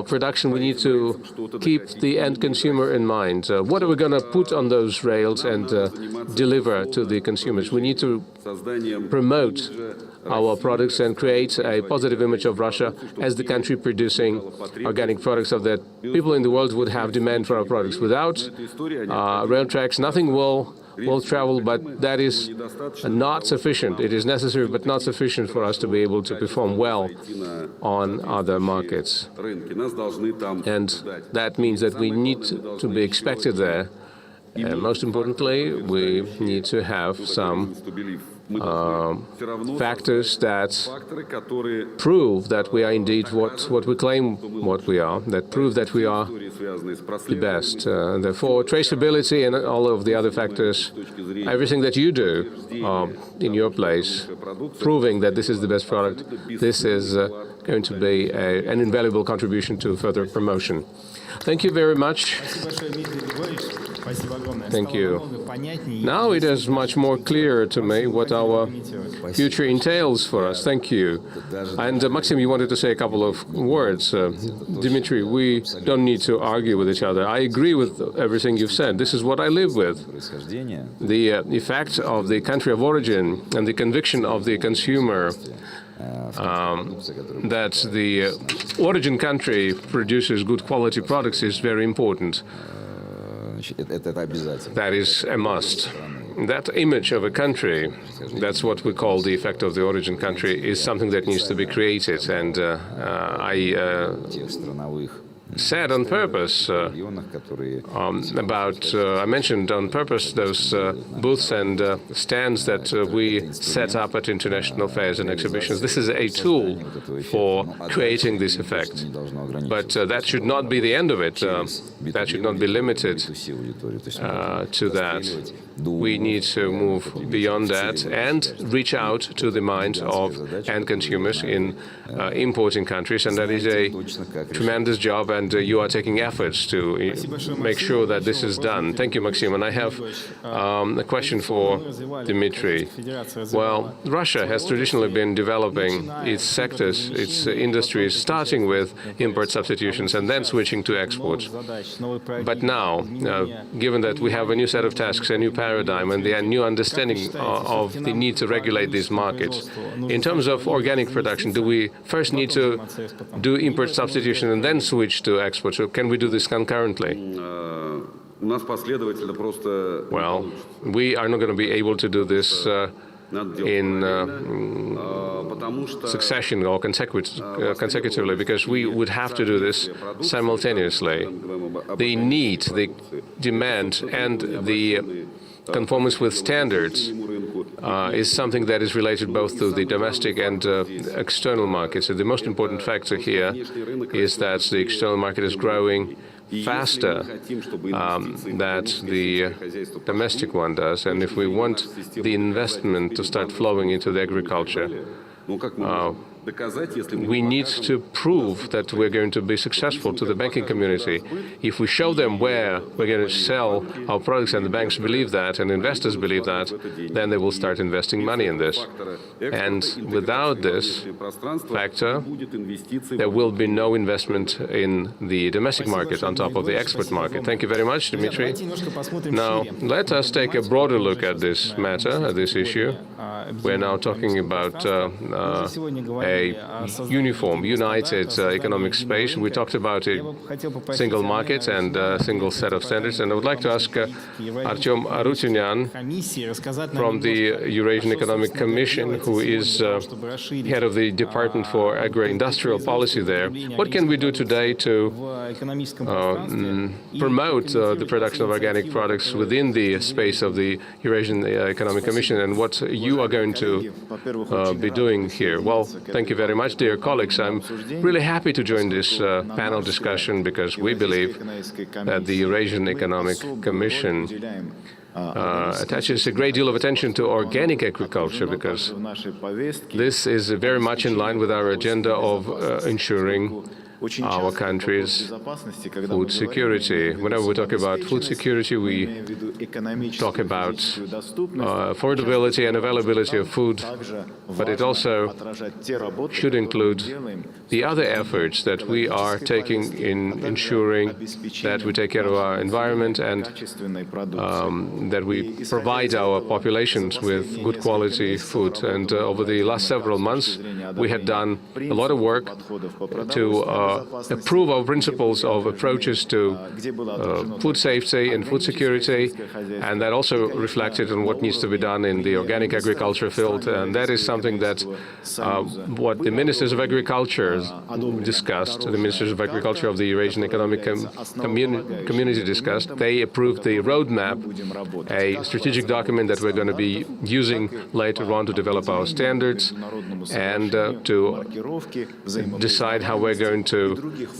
production, we need to keep the end consumer in mind. What are we going to put on those rails and deliver to the consumers? We need to promote our products and create a positive image of Russia as the country producing organic products, so that people in the world would have demand for our products. Without rail tracks, nothing will travel, but that is not sufficient. It is necessary, but not sufficient for us to be able to perform well on other markets. And that means that we need to be expected there. And most importantly, we need to have some factors that prove that we are indeed what we claim what we are, that prove that we are the best. Therefore, traceability and all of the other factors, everything that you do in your place, proving that this is the best product, this is going to be an invaluable contribution to further promotion. Thank you very much. Thank you. Now it is much more clear to me what our future entails for us. Thank you. And Maxim, you wanted to say a couple of words. Dmitry, we don't need to argue with each other. I agree with everything you've said. This is what I live with. The effect of the country of origin and the conviction of the consumer that the origin country produces good quality products is very important. That is a must. That image of a country, that's what we call the effect of the origin country, is something that needs to be created. And I said on purpose I mentioned on purpose those booths and stands that we set up at international fairs and exhibitions. This is a tool for creating this effect. But that should not be the end of it. That should not be limited to that. We need to move beyond that and reach out to the minds of end consumers in importing countries, and that is a tremendous job, and you are taking efforts to make sure that this is done. Thank you, Maxim. And I have a question for Dmitry. Well, Russia has traditionally been developing its sectors, its industries, starting with import substitutions and then switching to exports. But now, given that we have a new set of tasks, a new paradigm, and the new understanding of the need to regulate these markets, in terms of organic production, do we first need to do import substitution and then switch to exports, or can we do this concurrently? Well, we are not going to be able to do this in succession or consecutively, because we would have to do this simultaneously. The need, the demand, and the conformance with standards is something that is related both to the domestic and external markets. So the most important factor here is that the external market is growing faster that the domestic one does. And if we want the investment to start flowing into the agriculture, we need to prove that we're going to be successful to the banking community. If we show them where we're going to sell our products and the banks believe that and investors believe that, then they will start investing money in this. And without this factor, there will be no investment in the domestic market on top of the export market. Thank you very much, Dmitry. Now, let us take a broader look at this matter, at this issue. We're now talking about a uniform, united economic space. We talked about a single market and a single set of standards. And I would like to ask Artyom Arutyunyan from the Eurasian Economic Commission, who is head of the Department for Agro-Industrial Policy there. What can we do today to promote the production of organic products within the space of the Eurasian Economic Commission, and what you are going to be doing here? Well, thank you very much, dear colleagues. I'm really happy to join this panel discussion, because we believe that the Eurasian Economic Commission attaches a great deal of attention to organic agriculture, because this is very much in line with our agenda of ensuring our country's food security. Whenever we talk about food security, we talk about affordability and availability of food, but it also should include the other efforts that we are taking in ensuring that we take care of our environment and that we provide our populations with good quality food. And over the last several months, we had done a lot of work to approve our principles of approaches to food safety and food security, and that also reflected on what needs to be done in the organic agriculture field. And that is something that what the ministers of agriculture discussed, the ministers of agriculture of the Eurasian Economic Community discussed. They approved the roadmap, a strategic document that we're going to be using later on to develop our standards and to decide how we're going to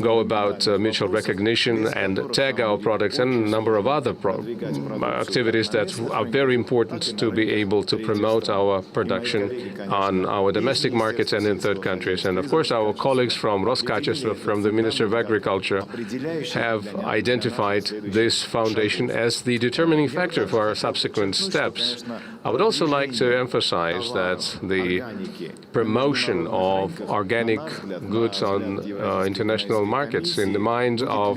go about mutual recognition and tag our products, and a number of other activities that are very important to be able to promote our production on our domestic markets and in third countries. And of course, our colleagues from Roskачество, from the Ministry of Agriculture, have identified this foundation as the determining factor for our subsequent steps. I would also like to emphasize that the promotion of organic goods on international markets in the mind of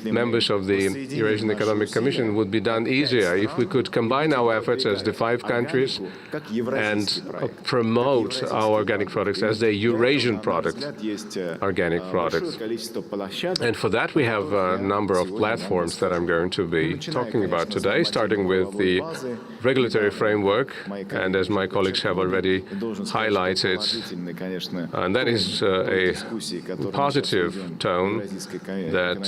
members of the Eurasian Economic Commission would be done easier if we could combine our efforts as the 5 countries and promote our organic products as the Eurasian product, organic products. And for that, we have a number of platforms that I'm going to be talking about today, starting with the regulatory framework framework, and as my colleagues have already highlighted, and that is a positive tone that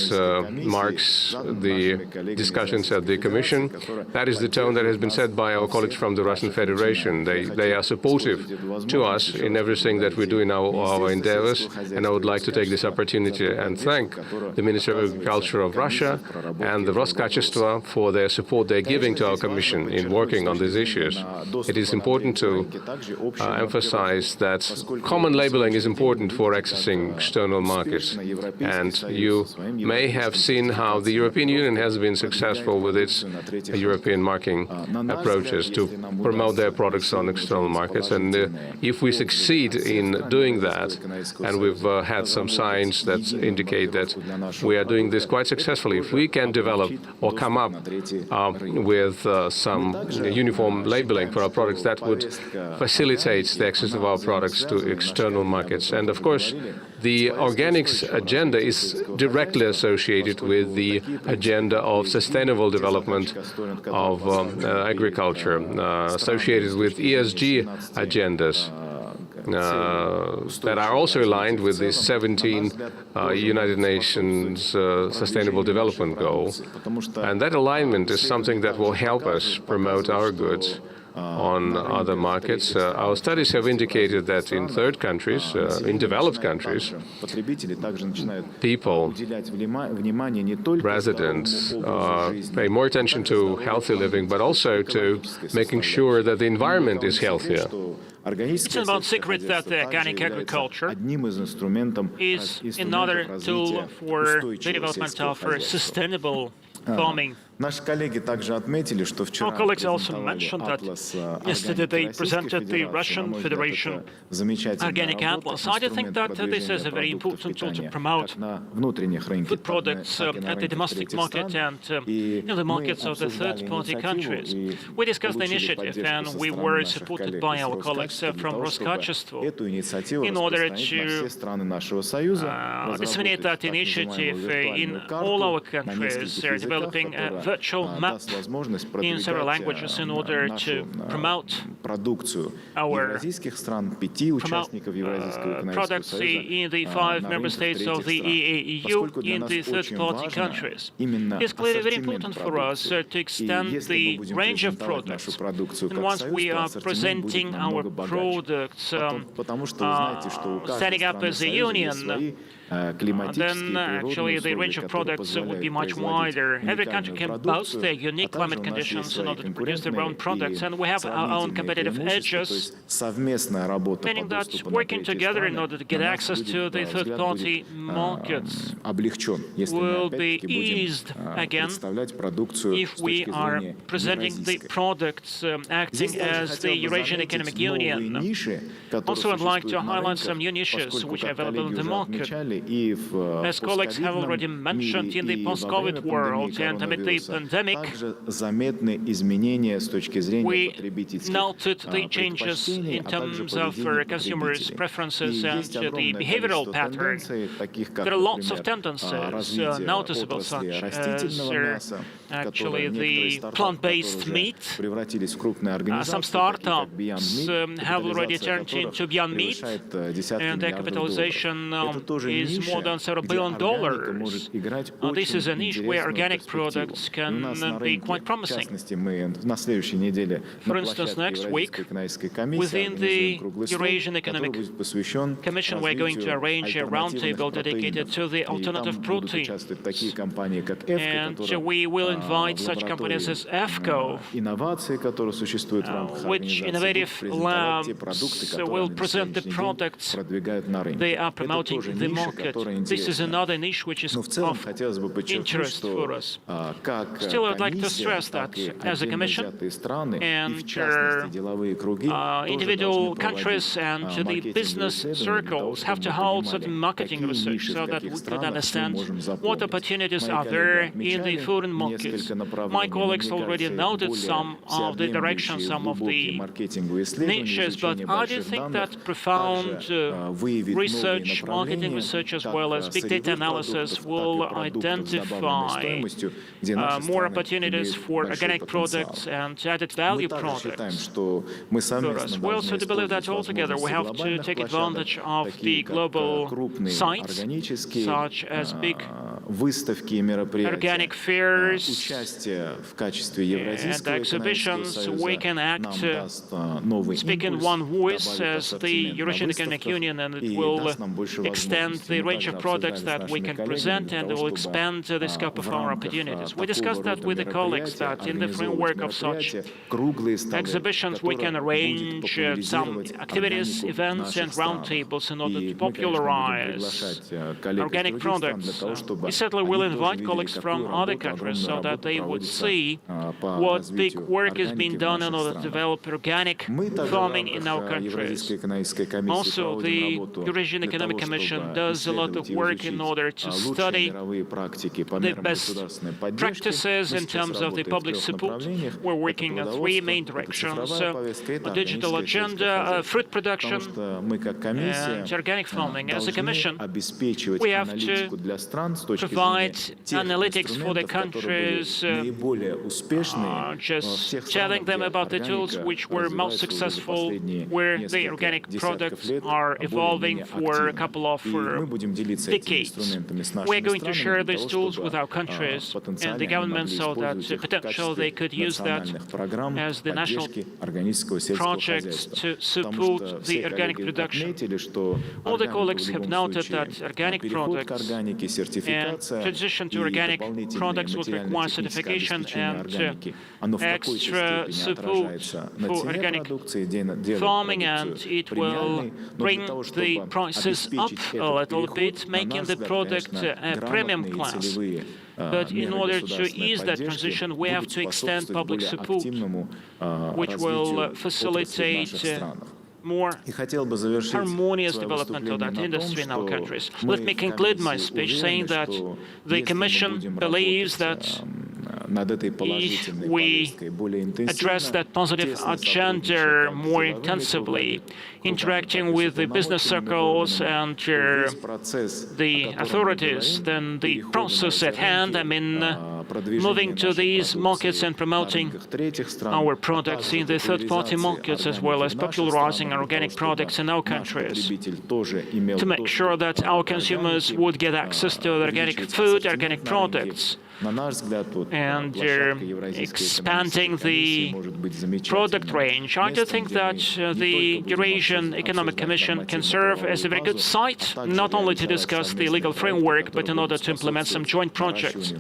marks the discussions at the Commission. That is the tone that has been set by our colleagues from the Russian Federation. They are supportive to us in everything that we do in our endeavors, and I would like to take this opportunity and thank the Ministry of Agriculture of Russia and the Roskачество for their support they're giving to our Commission in working on these issues. It is important to emphasize that common labeling is important for accessing external markets. And you may have seen how the European Union has been successful with its European marking approaches to promote their products on external markets. And if we succeed in doing that, and we've had some signs that indicate that we are doing this quite successfully, if we can develop or come up with some uniform labeling for our products, that would facilitate the access of our products to external markets. And of course, the organics agenda is directly associated with the agenda of sustainable development of agriculture, associated with ESG agendas that are also aligned with the 17 United Nations Sustainable Development Goals. And that alignment is something that will help us promote our goods on other markets. Our studies have indicated that in third countries, in developed countries, people, residents, pay more attention to healthy living, but also to making sure that the environment is healthier. It's about secret that the organic agriculture is another tool for the development of sustainable farming. Our colleagues also mentioned that yesterday they presented the Russian Federation Organic Atlas. I do think that this is a very important tool to promote food products at the domestic market and in the markets of the third-party countries. We discussed the initiative and we were supported by our colleagues from Roskачество in order to disseminate that initiative in all our countries, developing a virtual map in several languages in order to promote our products in the 5 member states of the IAIF in the third-party countries. It's clearly very important for us to extend the range of products. And once we are presenting our products, setting up as a union, then actually the range of products would be much wider. Every country can boast their unique climate conditions in order to produce their own products, and we have our own competitive edges, meaning that working together in order to get access to the third-party markets will be eased again if we are presenting the products acting as the Eurasian Economic Union. Also, I'd like to highlight some new niches which are available in the market. As colleagues have already mentioned, in the post-COVID world and amid the pandemic, we noted the changes in terms of consumers' preferences and the behavioral pattern. There are lots of tendencies, noticeable such as actually the plant-based meat. Some startups have already turned into Beyond Meat, and their capitalization is more than several $1 billion. This is a niche where organic products can be quite promising. For instance, next week, within the Eurasian Economic Commission, we're going to arrange a roundtable dedicated to the alternative proteins. And we will invite such companies as EFCO, which innovative labs will present the products they are promoting in the market. This is another niche which is of interest for us. Still, I'd like to stress that as a Commission and individual countries and the business circles have to hold certain marketing research so that we can understand what opportunities are there in the foreign markets. My colleagues already noted some of the directions, some of the niches, but I do think that profound research, marketing research research as well as big data analysis will identify more opportunities for organic products and added value products for us. We also do believe that altogether we have to take advantage of the global sites, such as big organic fairs and exhibitions. We can act, speak in one voice as the Eurasian Economic Union, and it will extend the range of products that we can present, and it will expand the scope of our opportunities. We discussed that with the colleagues, that in the framework of such exhibitions we can arrange some activities, events and roundtables in order to popularize organic products. We certainly will invite colleagues from other countries so that they would see what big work is being done in order to develop organic farming in our countries. Also, the Eurasian Economic Commission does a lot of work in order to study the best practices in terms of the public support. We're working on three main directions: a digital agenda, fruit production, and organic farming. As a Commission, we have to provide analytics for the countries, just telling them about the tools which were most successful, where the organic products are evolving for a couple of decades. We're going to share these tools with our countries and the government so that potentially they could use that as the national projects to support the organic production. All the colleagues have noted that organic products and transition to organic products would require certification and extra support for organic farming, and it will bring the prices up a little bit, making the product a premium class. But in order to ease that transition, we have to extend public support, which will facilitate more harmonious development of that industry in our countries. Let me conclude my speech saying that the Commission believes that if we address that positive agenda more intensively, interacting with the business circles and the authorities, then the process at hand, I mean, moving to these markets and promoting our products in the third-party markets, as well as popularizing our organic products in our countries, to make sure that our consumers would get access to organic food, organic products, and expanding the product range. I do think that the Eurasian Economic Commission can serve as a very good site, not only to discuss the legal framework, but in order to implement some joint projects,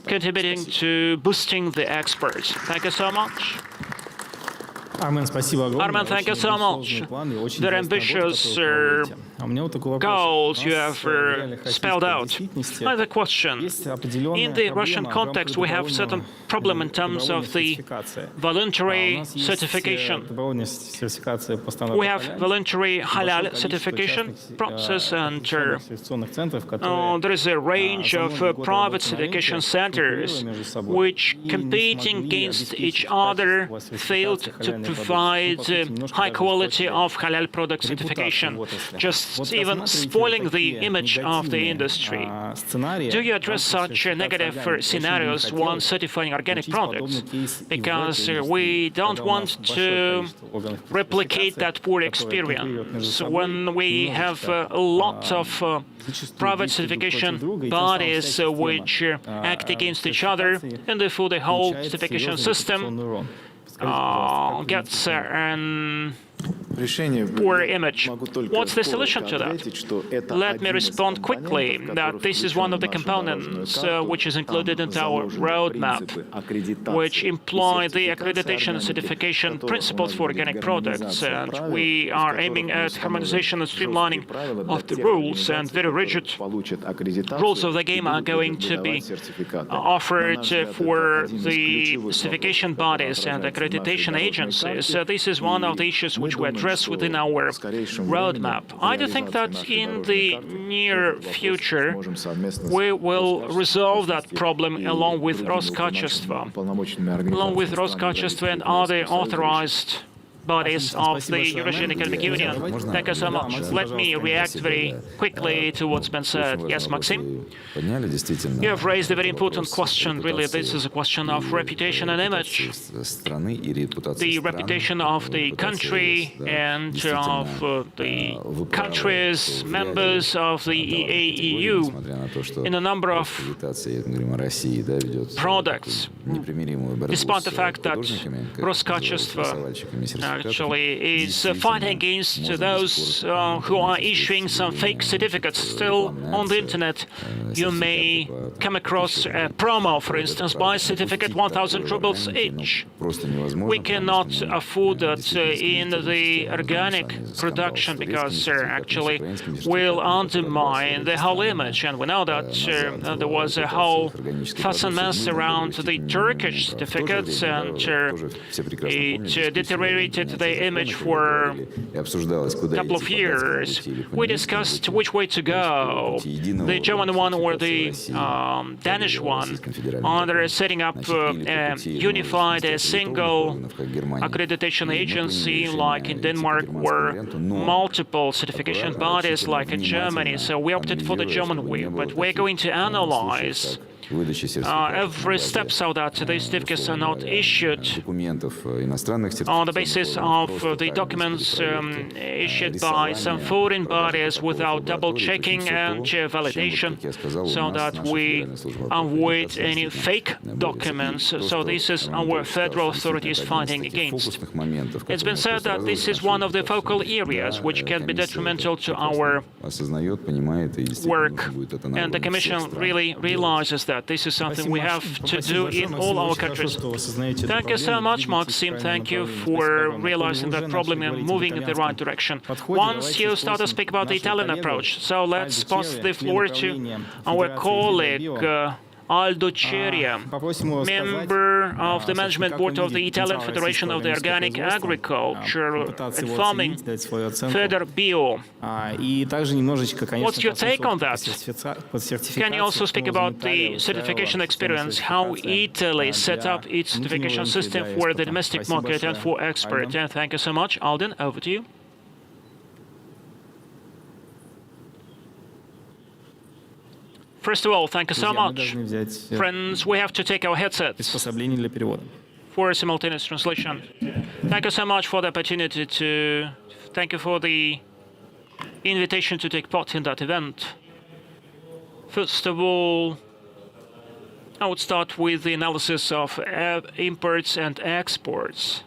contributing to boosting the exports. Thank you so much. Armen, thank you so much. Very ambitious goals you have spelled out. I have a question. In the Russian context, we have certain problem in terms of the voluntary certification. We have voluntary halal certification process, and there is a range of private certification centers which, competing against each other, failed to provide high quality of halal product certification, just even spoiling the image of the industry. Do you address such negative scenarios when certifying organic products? Because we don't want to replicate that poor experience when we have a lot of private certification bodies which act against each other, and therefore the whole certification system gets an poor image. What's the solution to that? Let me respond quickly that this is one of the components which is included in our roadmap, which imply the accreditation and certification principles for organic products. And we are aiming at harmonization and streamlining of the rules, and very rigid rules of the game are going to be offered for the certification bodies and accreditation agencies. This is one of the issues which we address within our roadmap. I do think that in the near future, we will resolve that problem along with Roskачество and other authorized bodies of the Eurasian Economic Union. Thank you so much. Let me react very quickly to what's been said. Yes, Maxim? You have raised a very important question. Really, this is a question of reputation and image. The reputation of the country and of the countries, members of the IAIF in a number of products, despite the fact that Roskачество actually is fighting against those who are issuing some fake certificates. Still, on the internet, you may come across a promo, for instance, buy certificate 1,000 rubles each. We cannot afford that in the organic production because actually will undermine the whole image. And we know that there was a whole fuss and mess around the Turkish certificates, and it deteriorated the image for a couple of years. We discussed which way to go, the German one or the Danish one, under setting up a unified, a single accreditation agency like in Denmark, or multiple certification bodies like in Germany. So we opted for the German way, but we're going to analyze every step so that these certificates are not issued on the basis of the documents issued by some foreign bodies without double-checking and validation, so that we avoid any fake documents. So this is our federal authorities fighting against. It's been said that this is one of the focal areas which can be detrimental to our work, and the Commission really realizes that this is something we have to do in all our countries. Thank you so much, Maxim. Thank you for realizing that problem and moving in the right direction. Once you start to speak about the Italian approach, so let's pass the floor to our colleague, Aldo Ceria, member of the Management Board of the Italian Federation of the Organic Agriculture and Farming, FederBio. What's your take on that? Can you also speak about the certification experience, how Italy set up its certification system for the domestic market and for export? And thank you so much. Alden, over to you. First of all, thank you so much. Friends, we have to take our headsets for simultaneous translation. Thank you so much for the opportunity to... Thank you for the invitation to take part in that event. First of all, I would start with the analysis of imports and exports.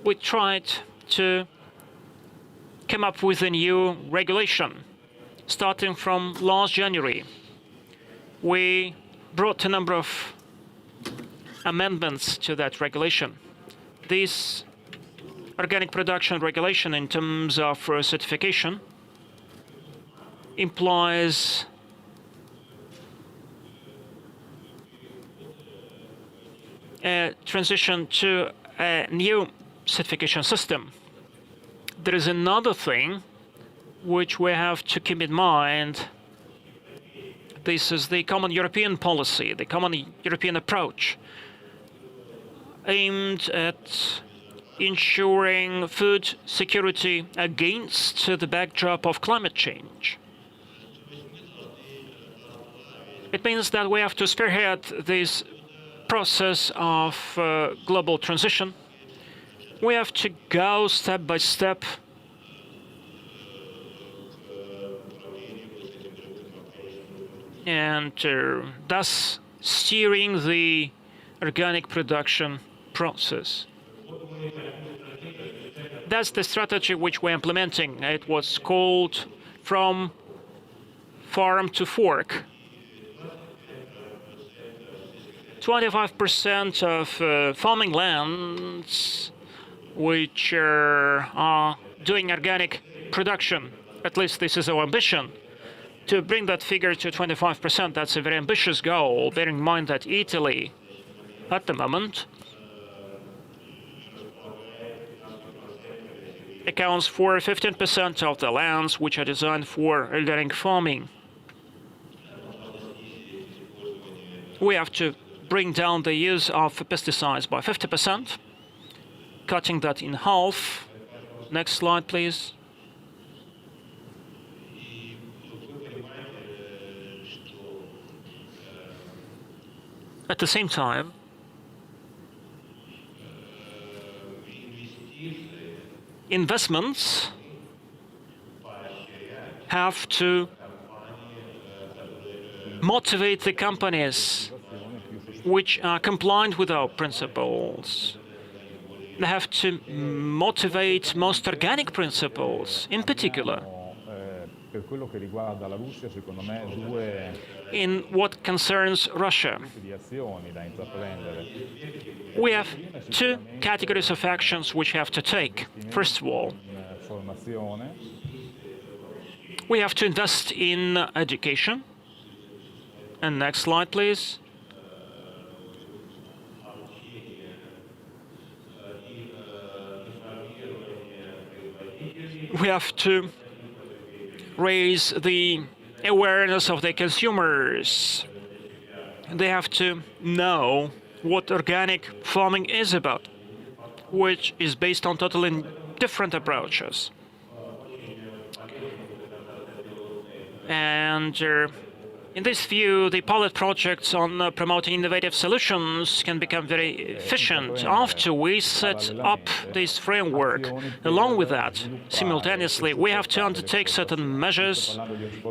We tried to come up with a new regulation. Starting from last January, we brought a number of amendments to that regulation. This organic production regulation, in terms of certification, implies a transition to a new certification system. There is another thing which we have to keep in mind. This is the common European policy, the common European approach, aimed at ensuring food security against the backdrop of climate change. It means that we have to spearhead this process of global transition. We have to go step by step and thus steering the organic production process. That's the strategy which we're implementing. It was called From Farm to Fork. 25% of farming lands which are doing organic production. At least this is our ambition. To bring that figure to 25%, that's a very ambitious goal, bearing in mind that Italy, at the moment, accounts for 15% of the lands which are designed for organic farming. We have to bring down the use of pesticides by 50%, cutting that in half. Next slide, please. At the same time, investments have to motivate the companies which are compliant with our principles. They have to motivate most organic principles, in particular. In what concerns Russia, we have two categories of actions which have to take. First of all, we have to invest in education. And next slide, please. We have to raise the awareness of the consumers. They have to know what organic farming is about, which is based on totally different approaches. And in this view, the pilot projects on promoting innovative solutions can become very efficient after we set up this framework. Along with that, simultaneously, we have to undertake certain measures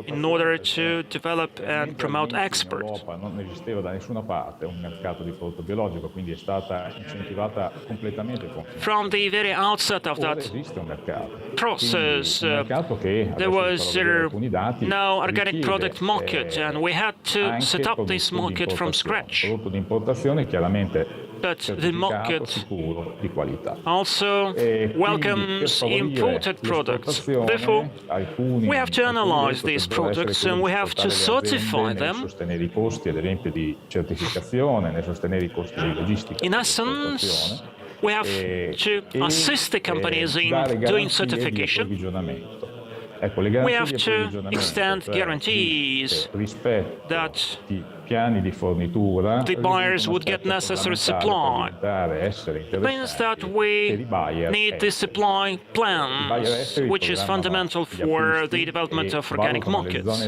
in order to develop and promote exports. From the very outset of that process, there was no organic product market, and we had to set up this market from scratch. But the market also welcomes imported products. Therefore, we have to analyze these products and we have to certify them. In essence, we have to assist the companies in doing certification. We have to extend guarantees that the buyers would get necessary supply. It means that we need the supply plans, which is fundamental for the development of organic markets.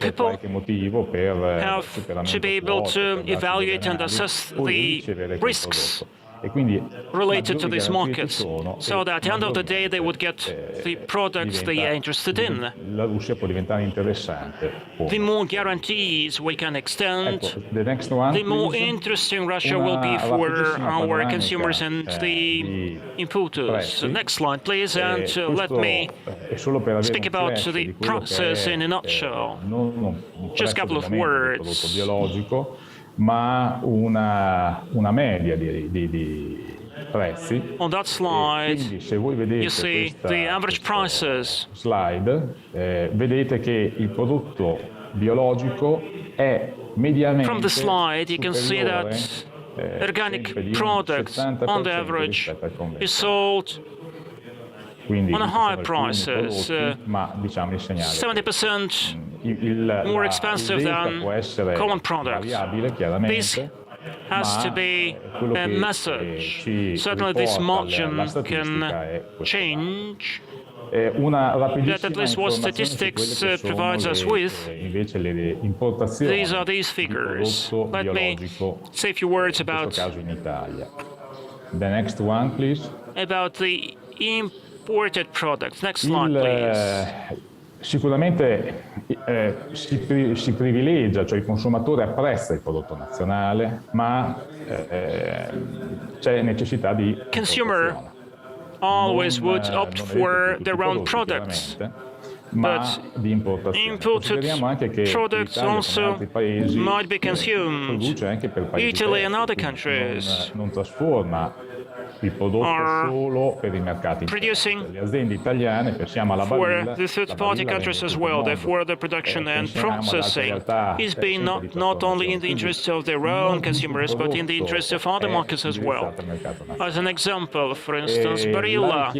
People have to be able to evaluate and assess the risks related to these markets, so that at the end of the day they would get the products they are interested in. The more guarantees we can extend, the more interesting Russia will be for our consumers and the importers. Next slide, please, and let me speak about the process in a nutshell. Just a couple of words. Ma una media di prezzi. On that slide, you see the average prices. Slide, vedete che il prodotto biologico è mediamente From the slide, you can see that organic products, on the average, is sold on a high prices, 70% more expensive than common products. This has to be a message. Certainly this margin can change. That at least what statistics provides us with. These are these figures. Let me say a few words about the next one, please. About the imported products. Next slide, please. Sicuramente si privilegia, cioè il consumatore apprezza il prodotto nazionale, ma c'è necessità di consumer always would opt for their own products. But imported products also might be consumed. Italy and other countries are producing for the third-party countries as well. Therefore, the production and processing is being not only in the interest of their own consumers, but in the interest of other markets as well. As an example, for instance, Barilla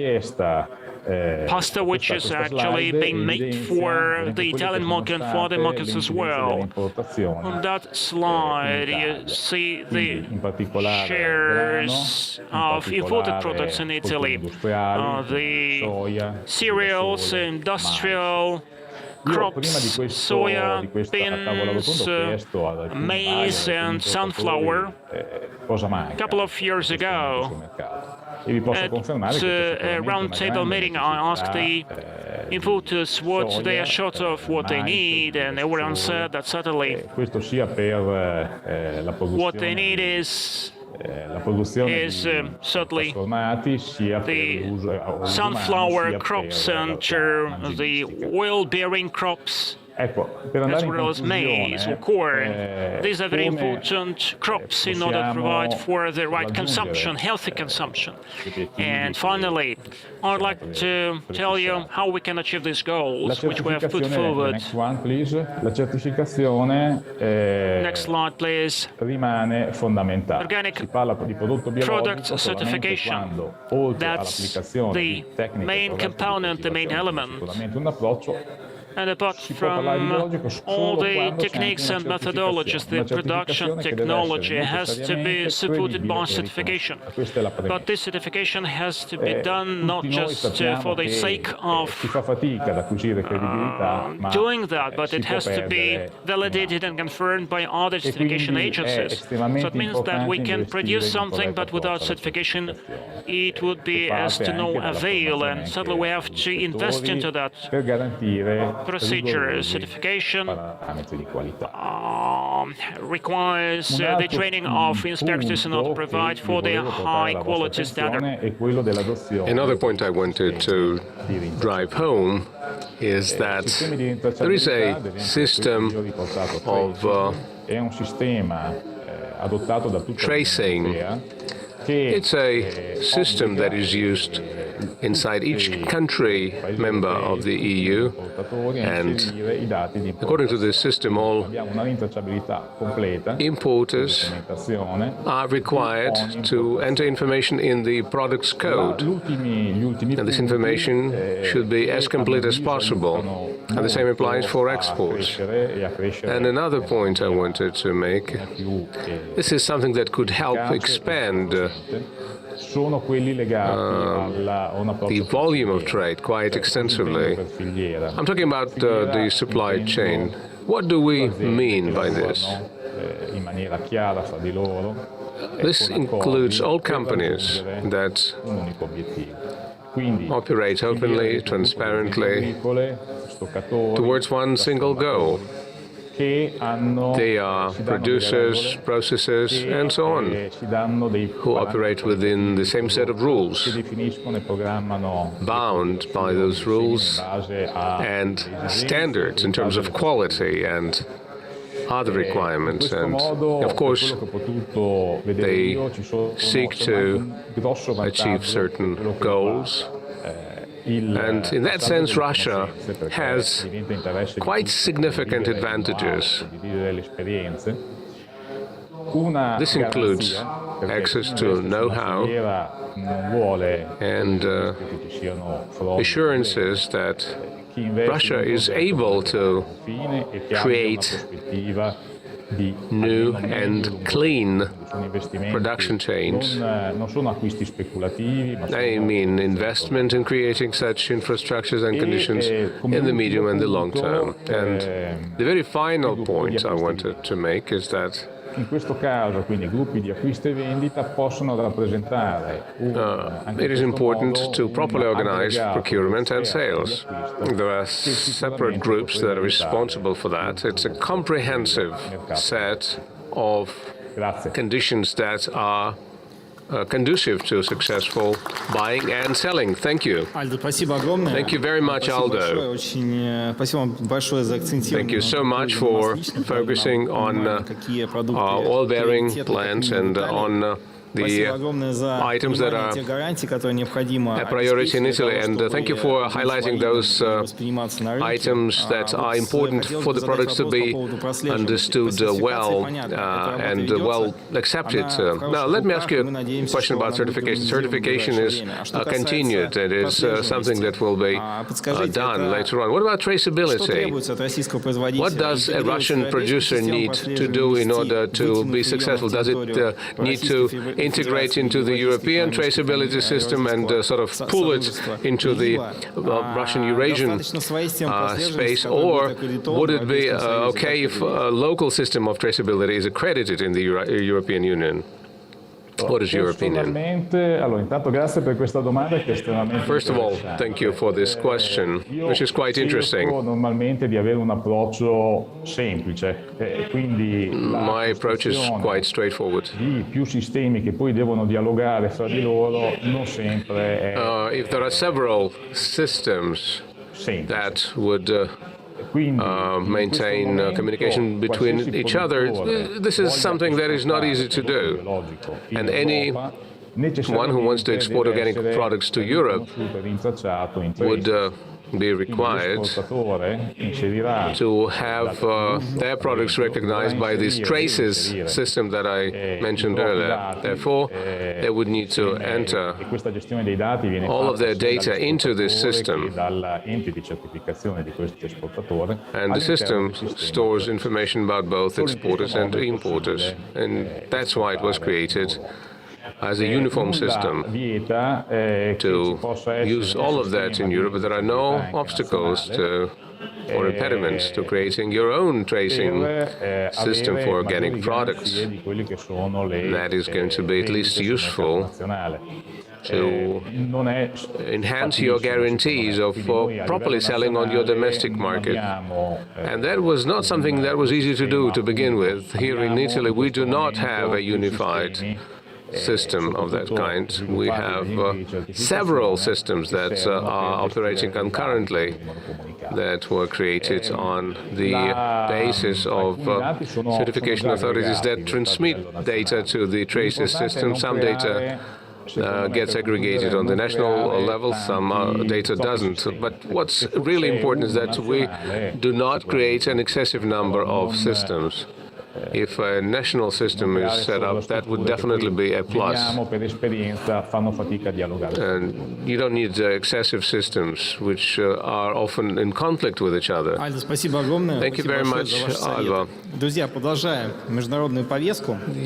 pasta which is actually being made for the Italian market and for other markets as well. On that slide, you see the shares of imported products in Italy, the cereals, industrial crops, soya, beans, maize, and sunflower. A couple of years ago, at a roundtable meeting, I asked the importers what they are short of, what they need, and everyone said that certainly what they need is certainly the sunflower crops and the oil-bearing crops, as well as maize or corn. These are very important crops in order to provide for the right consumption, healthy consumption. And finally, I'd like to tell you how we can achieve these goals, which we have put forward. Next one, please. La certificazione Next slide, please. rimane fondamentale. Organic Si parla di prodotto product biologico solamente certification. quando, oltre That's all'applicazione the di tecniche main corrette di component, the main certificazione, element. sicuramente un approccio. And apart Si può parlare di from biologico solo all the quando c'è techniques anche and una methodologies, the certificazione. Una production certificazione che deve technology essere has to be necessariamente supported by credibile e certification. riconosciuta. Questa è la premessa. But this certification has to be done not Tutti noi just sappiamo for the che sake si of fa fatica ad acquisire credibilità, ma doing that, but si it può has to be perdere. validated and confirmed by other certification quindi è agencies. estremamente So it means that we can importante produce investire in something, but without corretto certification, approccio it would be parte as to no anche dalla avail. formazione And certainly we have to invest ispettori into that per garantire procedure. rigorosi Certification parametri di qualità. requires the training of inspectors in order to provide for the high quality standard. È quello dell'adozione. Another point I wanted to drive home is that there is a system of è un sistema adottato da tutta tracing. l'Unione Europea che It's a system that is used inside each country member of the EU, and according to this system, all abbiamo una rintracciabilità completa, importers are required to enter information in the product's code, and this information should be as complete as possible, and the same applies for exports. And another point I wanted to make, this is something that could help expand sono quelli legati a un approccio the volume of trade quite extensively. I'm talking about the supply chain. What do we mean by this? in maniera chiara fra di loro. This includes all companies that Un unico obiettivo. Quindi operate openly, transparently, towards one single goal. che hanno They are producers, processors, and so on, si danno dei who operate within the same set of che rules, definiscono e programmano bound by those rules in base a and standards in terms of quality and other requirements. And of course, they seek to achieve certain goals. And in that sense, Russia has quite significant advantages. This includes access to know-how and assurances that Russia is able to create new and clean production chains. I mean investment in creating such infrastructures and conditions in the medium and the long term. And the very final point I wanted to make is that in questo caso, quindi, gruppi di acquisto e vendita possono rappresentare it is important to properly organize procurement and sales. There are separate groups that are responsible for that. It's a comprehensive set of conditions that are conducive to successful buying and selling. Thank you. Альдо, спасибо огромное. Thank you very much, Aldo. Спасибо большое за акцентирование. Thank you so much for focusing on oil-bearing plants and on the items that are a priority in Italy. And thank you for highlighting those items that are important for the products to be understood well and well accepted. Now, let me ask you a question about certification. Certification is continued. It is something that will be done later on. What about traceability? What does a Russian producer need to do in order to be successful? Does it need to integrate into the European traceability system and sort of pull it into the Russian Eurasian space, or would it be okay if a local system of traceability is accredited in the European Union? What is your opinion? First of all, thank you for this question, which is quite interesting. My approach is quite straightforward. If there are several systems that would maintain communication between each other, this is something that is not easy to do. And anyone who wants to export organic products to Europe would be required to have their products recognized by this traces system that I mentioned earlier. Therefore, they would need to enter all of their data into this system. And the system stores information about both exporters and importers. And that's why it was created as a uniform system to use all of that in Europe. But there are no obstacles or impediments to creating your own tracing system for organic products. That is going to be at least useful to enhance your guarantees of properly selling on your domestic market. And that was not something that was easy to do to begin with. Here in Italy, we do not have a unified system of that kind. We have several systems that are operating concurrently that were created on the basis of certification authorities that transmit data to the traces system. Some data gets aggregated on the national level, some data doesn't. But what's really important is that we do not create an excessive number of systems. If a national system is set up, that would definitely be a plus. And you don't need excessive systems, which are often in conflict with each other. Thank you very much, Alva.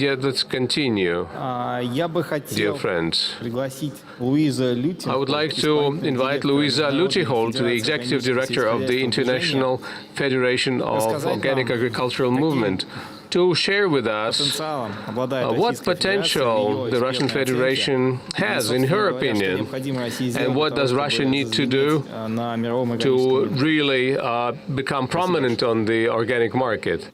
Yeah, let's continue. Dear friends, I would like to invite Luisa Lutihold, the Executive Director of the International Federation of Organic Agricultural Movement, to share with us what potential the Russian Federation has, in her opinion, and what does Russia need to do to really become prominent on the organic market.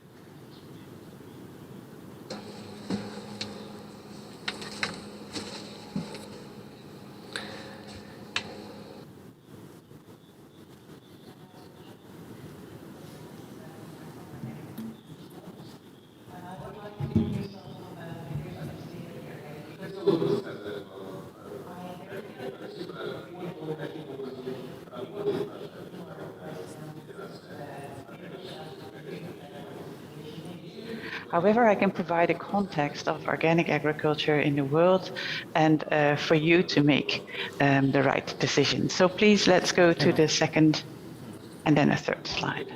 However, I can provide a context of organic agriculture in the world and for you to make the right decision. So please, let's go to the second and then a third slide.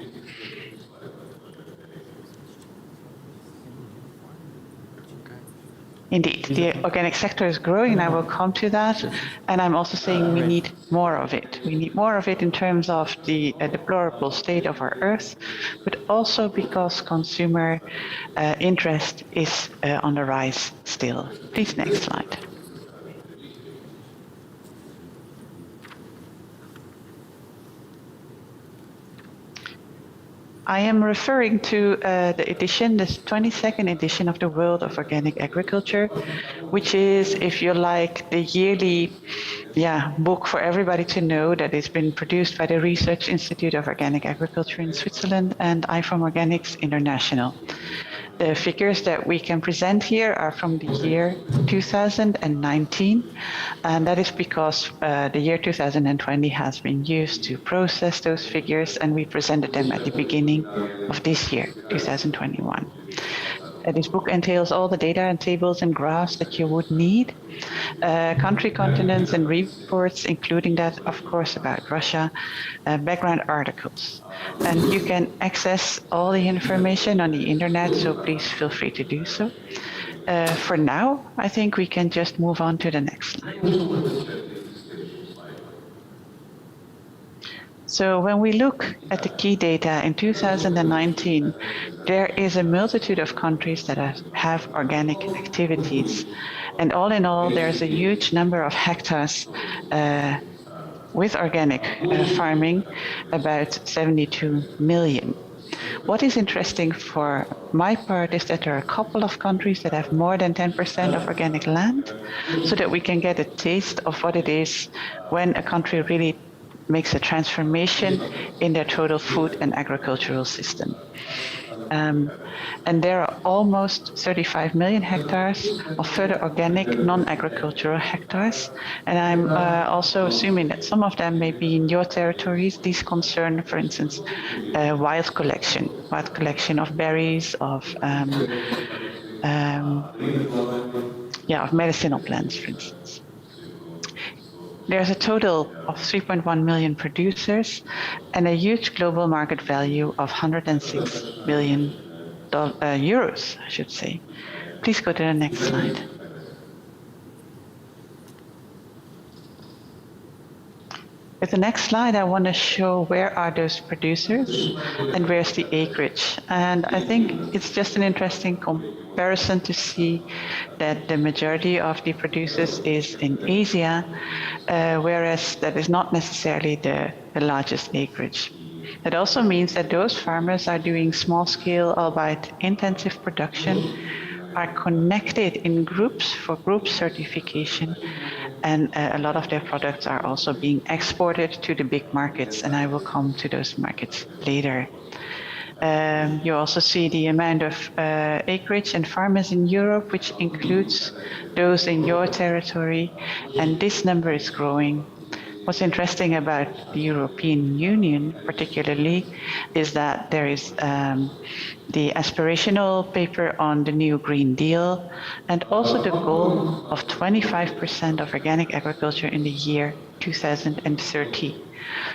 Indeed, the organic sector is growing, and I will come to that. And I'm also saying we need more of it. We need more of it in terms of the deplorable state of our earth, but also because consumer interest is on the rise still. Please, next slide. I am referring to the edition, the 22nd edition of the World of Organic Agriculture, which is, if you like, the yearly book for everybody to know that has been produced by the Research Institute of Organic Agriculture in Switzerland and IFOM Organics International. The figures that we can present here are from the year 2019, and that is because the year 2020 has been used to process those figures, and we presented them at the beginning of this year, 2021. This book entails all the data and tables and graphs that you would need, country continents and reports, including that, of course, about Russia, background articles. And you can access all the information on the internet, so please feel free to do so. For now, I think we can just move on to the next slide. So when we look at the key data in 2019, there is a multitude of countries that have organic activities. And all in all, there's a huge number of hectares with organic farming, about 72 million. What is interesting for my part is that there are a couple of countries that have more than 10% of organic land, so that we can get a taste of what it is when a country really makes a transformation in their total food and agricultural system. And there are almost 35 million hectares of further organic non-agricultural hectares. And I'm also assuming that some of them may be in your territories. These concern, for instance, wild collection of berries, of medicinal plants, for instance. There's a total of 3.1 million producers and a huge global market value of 106 billion euros, I should say. Please go to the next slide. With the next slide, I want to show where are those producers and where's the acreage. And I think it's just an interesting comparison to see that the majority of the producers is in Asia, whereas that is not necessarily the largest acreage. That also means that those farmers are doing small-scale, albeit intensive production, are connected in groups for group certification, and a lot of their products are also being exported to the big markets, and I will come to those markets later. You also see the amount of acreage and farmers in Europe, which includes those in your territory, and this number is growing. What's interesting about the European Union particularly is that there is the aspirational paper on the new Green Deal, and also the goal of 25% of organic agriculture in the year 2030.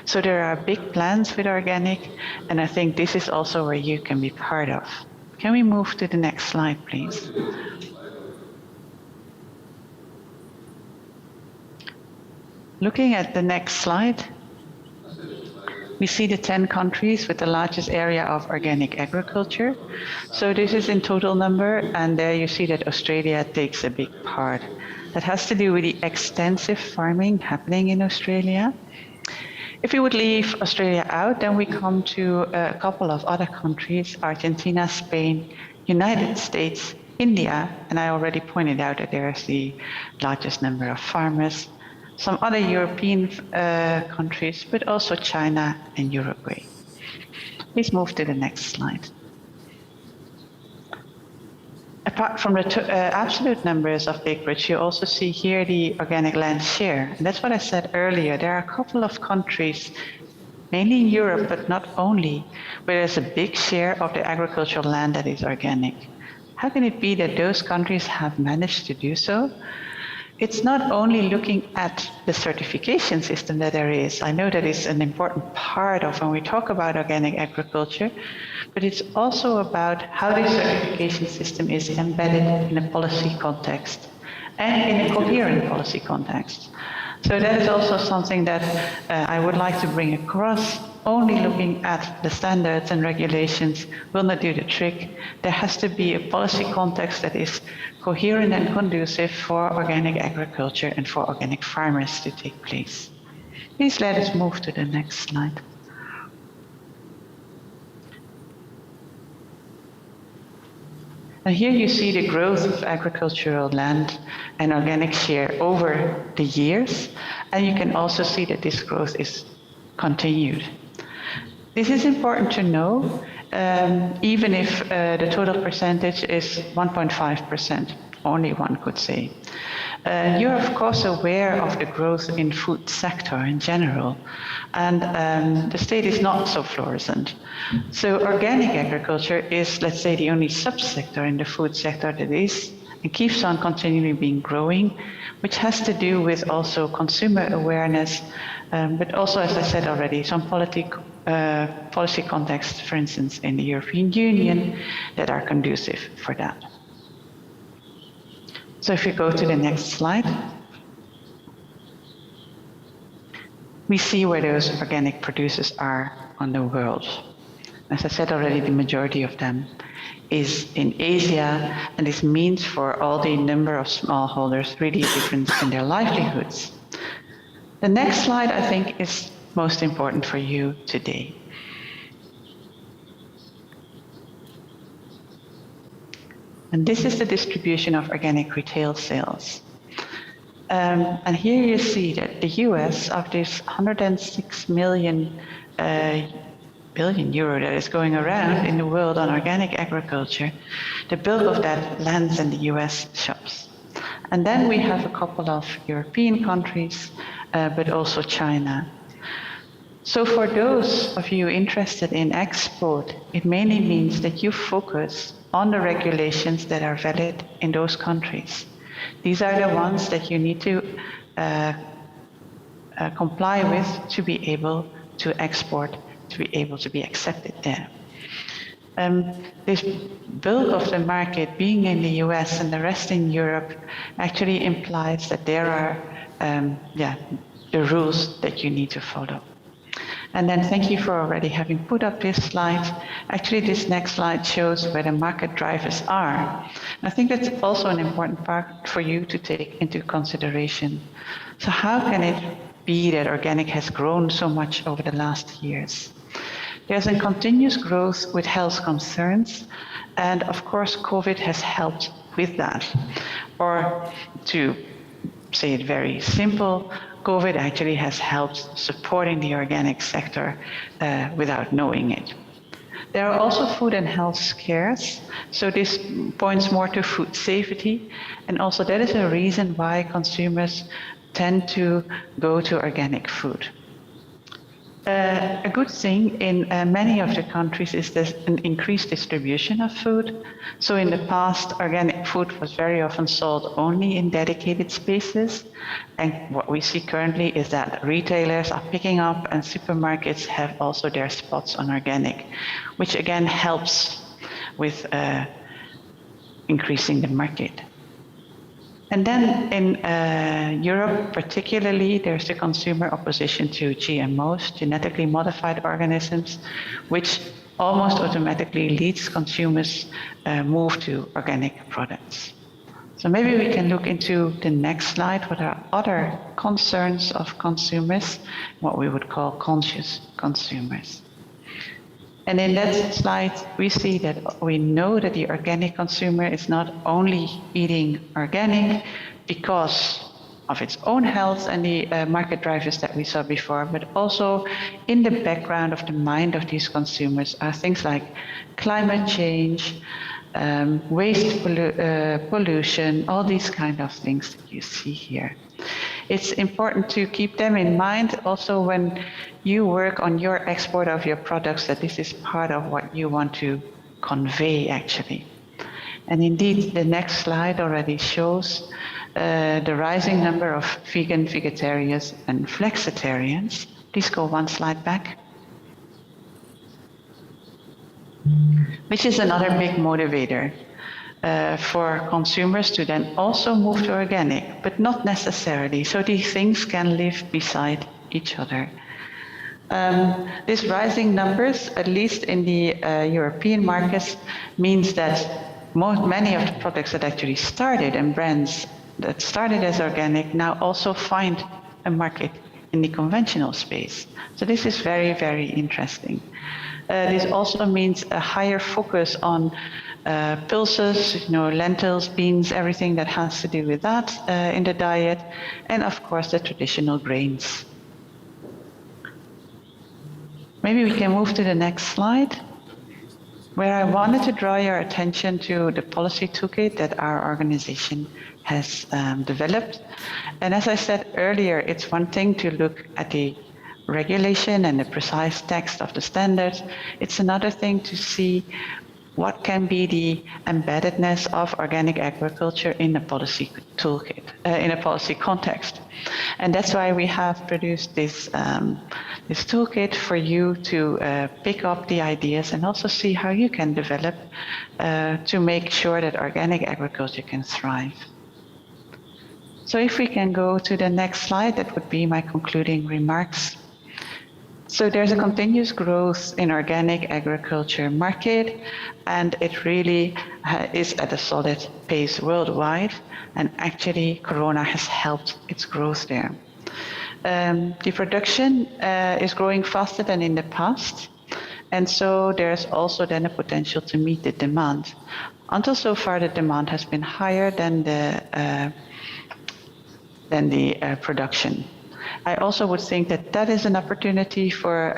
So there are big plans with organic, and I think this is also where you can be part of. Can we move to the next slide, please? Looking at the next slide, we see the 10 countries with the largest area of organic agriculture. So this is in total number, and there you see that Australia takes a big part. That has to do with the extensive farming happening in Australia. If we would leave Australia out, then we come to a couple of other countries: Argentina, Spain, United States, India, and I already pointed out that there's the largest number of farmers. Some other European countries, but also China and Uruguay. Please move to the next slide. Apart from the absolute numbers of acreage, you also see here the organic land share. And that's what I said earlier. There are a couple of countries, mainly in Europe, but not only, where there's a big share of the agricultural land that is organic. How can it be that those countries have managed to do so? It's not only looking at the certification system that there is. I know that is an important part of when we talk about organic agriculture, but it's also about how the certification system is embedded in a policy context and in a coherent policy context. So that is also something that I would like to bring across. Only looking at the standards and regulations will not do the trick. There has to be a policy context that is coherent and conducive for organic agriculture and for organic farmers to take place. Please let us move to the next slide. And here you see the growth of agricultural land and organic share over the years, and you can also see that this growth is continued. This is important to know even if the total percentage is 1.5%, only one could say. You're of course aware of the growth in food sector in general, and the state is not so fluorescent. So organic agriculture is, let's say, the only subsector in the food sector that is and keeps on continually being growing, which has to do with also consumer awareness, but also, as I said already, some policy context, for instance, in the European Union, that are conducive for that. So if you go to the next slide, we see where those organic producers are on the world. As I said already, the majority of them is in Asia, and this means for all the number of smallholders really a difference in their livelihoods. The next slide, I think, is most important for you today. And this is the distribution of organic retail sales. And here you see that the US, of this 106 billion euro that is going around in the world on organic agriculture, the bulk of that lands in the US shops. And then we have a couple of European countries, but also China. So for those of you interested in export, it mainly means that you focus on the regulations that are valid in those countries. These are the ones that you need to comply with to be able to export, to be able to be accepted there. This bulk of the market being in the US and the rest in Europe actually implies that there are the rules that you need to follow. And then thank you for already having put up this slide. Actually, this next slide shows where the market drivers are. And I think that's also an important part for you to take into consideration. So how can it be that organic has grown so much over the last years? There's a continuous growth with health concerns, and of course, COVID has helped with that. Or to say it very simple, COVID actually has helped supporting the organic sector without knowing it. There are also food and health scares, so this points more to food safety, and also that is a reason why consumers tend to go to organic food. A good thing in many of the countries is there's an increased distribution of food. So in the past, organic food was very often sold only in dedicated spaces. And what we see currently is that retailers are picking up and supermarkets have also their spots on organic, which again helps with increasing the market. And then in Europe particularly, there's the consumer opposition to GMOs, genetically modified organisms, which almost automatically leads consumers move to organic products. So maybe we can look into the next slide, what are other concerns of consumers, what we would call conscious consumers. And in that slide, we see that we know that the organic consumer is not only eating organic because of its own health and the market drivers that we saw before, but also in the background of the mind of these consumers are things like climate change, waste pollution, all these kind of things that you see here. It's important to keep them in mind also when you work on your export of your products, that this is part of what you want to convey actually. And indeed, the next slide already shows the rising number of vegan, vegetarians, and flexitarians. Please go one slide back. Which is another big motivator for consumers to then also move to organic, but not necessarily. So these things can live beside each other. These rising numbers, at least in the European markets, means that many of the products that actually started and brands that started as organic now also find a market in the conventional space. So this is very, very interesting. This also means a higher focus on pulses, lentils, beans, everything that has to do with that in the diet, and of course the traditional grains. Maybe we can move to the next slide. where I wanted to draw your attention to the policy toolkit that our organization has developed. And as I said earlier, it's one thing to look at the regulation and the precise text of the standards. It's another thing to see what can be the embeddedness of organic agriculture in a policy toolkit, in a policy context. And that's why we have produced this, this toolkit for you to pick up the ideas and also see how you can develop to make sure that organic agriculture can thrive. So if we can go to the next slide, that would be my concluding remarks. So there's a continuous growth in organic agriculture market, and it really is at a solid pace worldwide. And actually, Corona has helped its growth there. The production is growing faster than in the past, and so there's also then a potential to meet the demand. Until so far, the demand has been higher than the production. I also would think that that is an opportunity for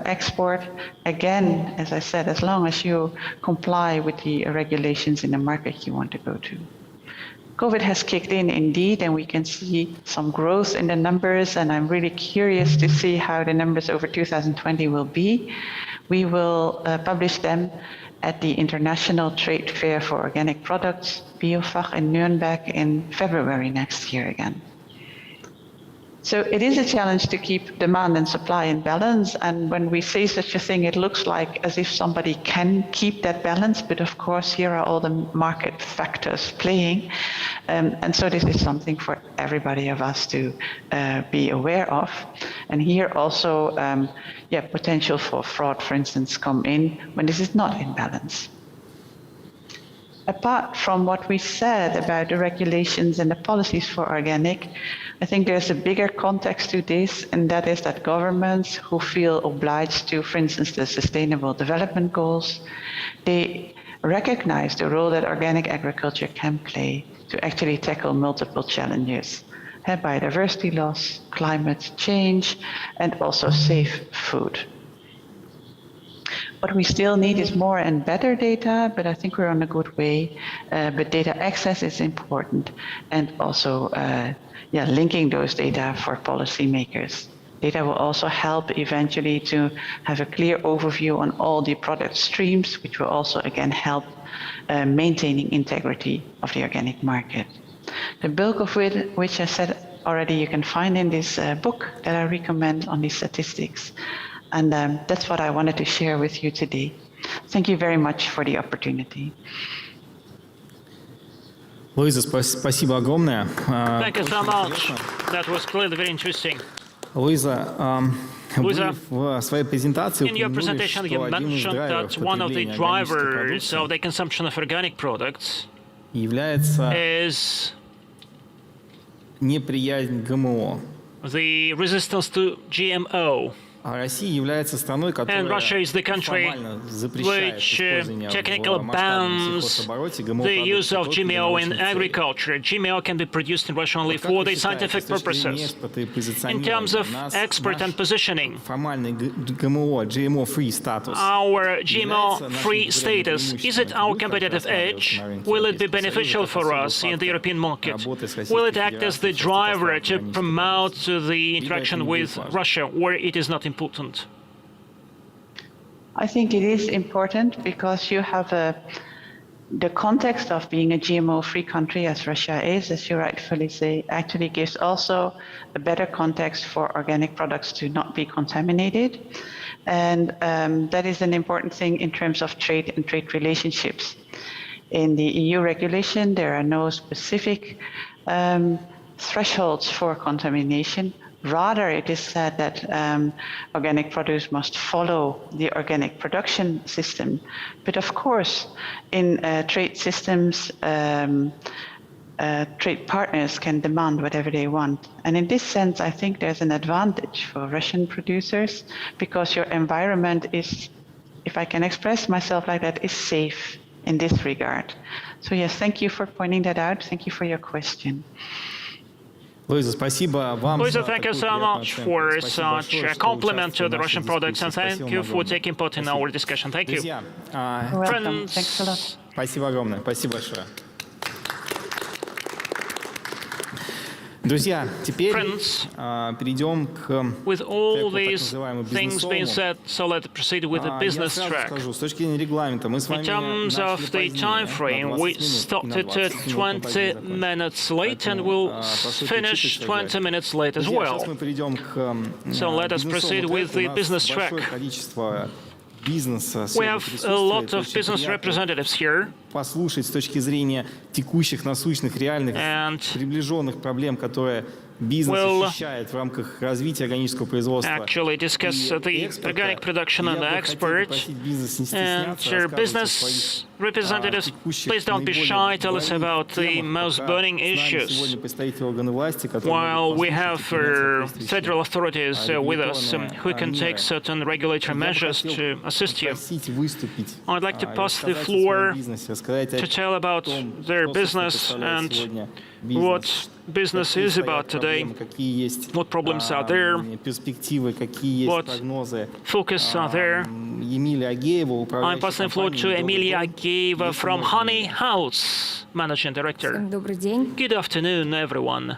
export. Again, as I said, as long as you comply with the regulations in the market you want to go to. COVID has kicked in indeed, and we can see some growth in the numbers, and I'm really curious to see how the numbers over 2020 will be. We will publish them at the International Trade Fair for Organic Products, BioFach in Nuremberg in February next year again. So it is a challenge to keep demand and supply in balance. And when we say such a thing, it looks like as if somebody can keep that balance. But of course, here are all the market factors playing. And so this is something for everybody of us to be aware of. And here also, potential for fraud, for instance, come in when this is not in balance. Apart from what we said about the regulations and the policies for organic, I think there's a bigger context to this, and that is that governments who feel obliged to, for instance, the Sustainable Development Goals, they recognize the role that organic agriculture can play to actually tackle multiple challenges: biodiversity loss, climate change, and also safe food. What we still need is more and better data, but I think we're on a good way. But data access is important, and also linking those data for policymakers. Data will also help eventually to have a clear overview on all the product streams, which will also again help maintaining integrity of the organic market. The bulk of which I said already you can find in this book that I recommend on these statistics. And that's what I wanted to share with you today. Thank you very much for the opportunity. Луиза, спасибо огромное. Thank you so much. That was clearly very interesting. Луиза, Luisa, в своей презентации in your presentation, you mentioned that one of the drivers of the consumption of organic products является is неприязнь ГМО. the resistance to GMO. А Россия является страной, которая And Russia is the country which technically bans the use of GMO in agriculture. GMO can be produced in Russia only for the scientific purposes. In terms of export and positioning, our GMO-free status, is it our competitive edge? Will it be beneficial for us in the European market? Will it act as the driver to promote the interaction with Russia, or it is not important? I think it is important because you have the context of being a GMO-free country, as Russia is, as you rightfully say, actually gives also a better context for organic products to not be contaminated. And that is an important thing in terms of trade and trade relationships. In the EU regulation, there are no specific thresholds for contamination. Rather, it is said that organic produce must follow the organic production system. But of course, in trade systems, trade partners can demand whatever they want. And in this sense, I think there's an advantage for Russian producers because your environment is, if I can express myself like that, is safe in this regard. So yes, thank you for pointing that out. Thank you for your question. Луиза, спасибо вам. Luisa, thank you so much for such a compliment to the Russian products, and thank you for taking part in our discussion. Thank you. Друзья, Welcome. Thanks a lot. спасибо огромное. Спасибо большое. Друзья, теперь Friends, перейдем к with all треку, так these называемому things being бизнесовому. said, so let's proceed with the Я business сразу track. скажу, с точки зрения регламента, мы с In вами terms of начали the time позднее, frame, на 20 we минут, и на started 20 минут мы 20 позднее закончим. minutes late, and Поэтому, we'll прошу finish перечислить 20 minutes late as Друзья, сейчас well. мы перейдем к So let us proceed бизнесовому with треку. the У нас business большое track. количество бизнеса We have сегодня a lot присутствует. of Очень business приятно representatives here, послушать с точки зрения текущих, насущных, реальных, and приближенных проблем, которые бизнес will ощущает в рамках развития органического производства. actually discuss the organic production and export. And business representatives, please don't be shy. Tell us about the most burning issues. While we have federal authorities with us who can take certain regulatory measures to assist you, I'd like to pass the floor to tell about their business and what business is about today, what problems are there, what focus are there. I'm passing the floor to Emilia Agiyeva from Honey House, Managing Director. Добрый день. Good afternoon, everyone.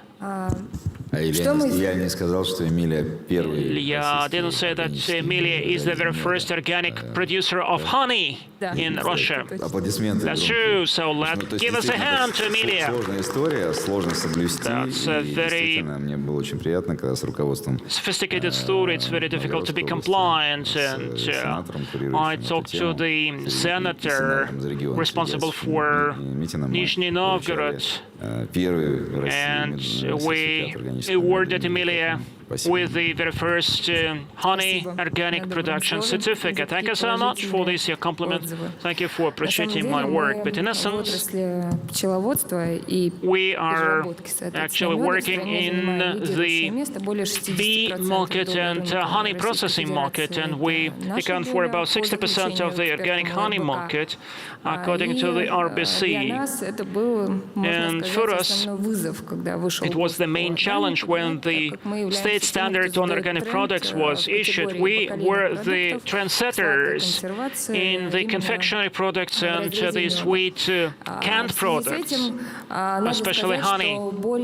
Я не сказал, что Эмилия первый. I didn't say that Emilia is the very first organic producer of honey in Russia. Аплодисменты. That's true, so let's give us a hand to Emilia. Сложная история, сложно соблюсти. That's a И very действительно, мне было очень приятно, когда с руководством sophisticated story. It's very difficult to be compliant, and I talked to the senator responsible for Nizhny Novgorod, первый в России and сертификат we органического awarded земледелия. Emilia with the very first honey organic production certificate. Thank you so much for this your compliment. Thank you for appreciating my work. But in essence, we are actually working in the bee market and honey processing market, and we account for about 60% of the organic honey market, according to the RBC. And for us, it was the main challenge when the state standard on organic products was issued. We were the trendsetters in the confectionery products and the sweet canned products, especially honey. More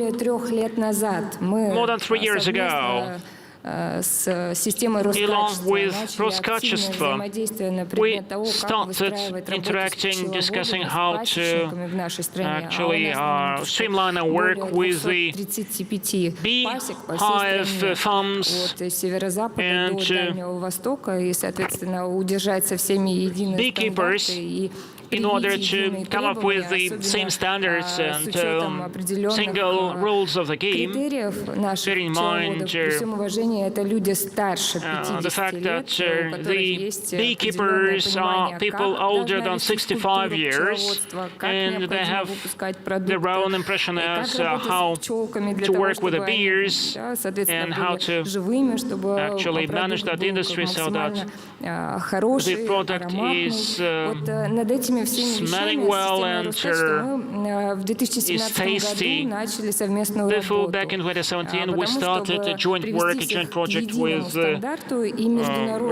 than 3 years ago, along with Roskачество, we started interacting, discussing how to actually streamline our work with the beehive farms and beekeepers in order to come up with the same standards and single rules of the game, bear in mind the fact that the beekeepers are people older than 65 years, and they have their own impression as how to work with the bees and how to actually manage that industry so that the product is smelling well and is tasty. Therefore, back in 2017, we started a joint work, a joint project with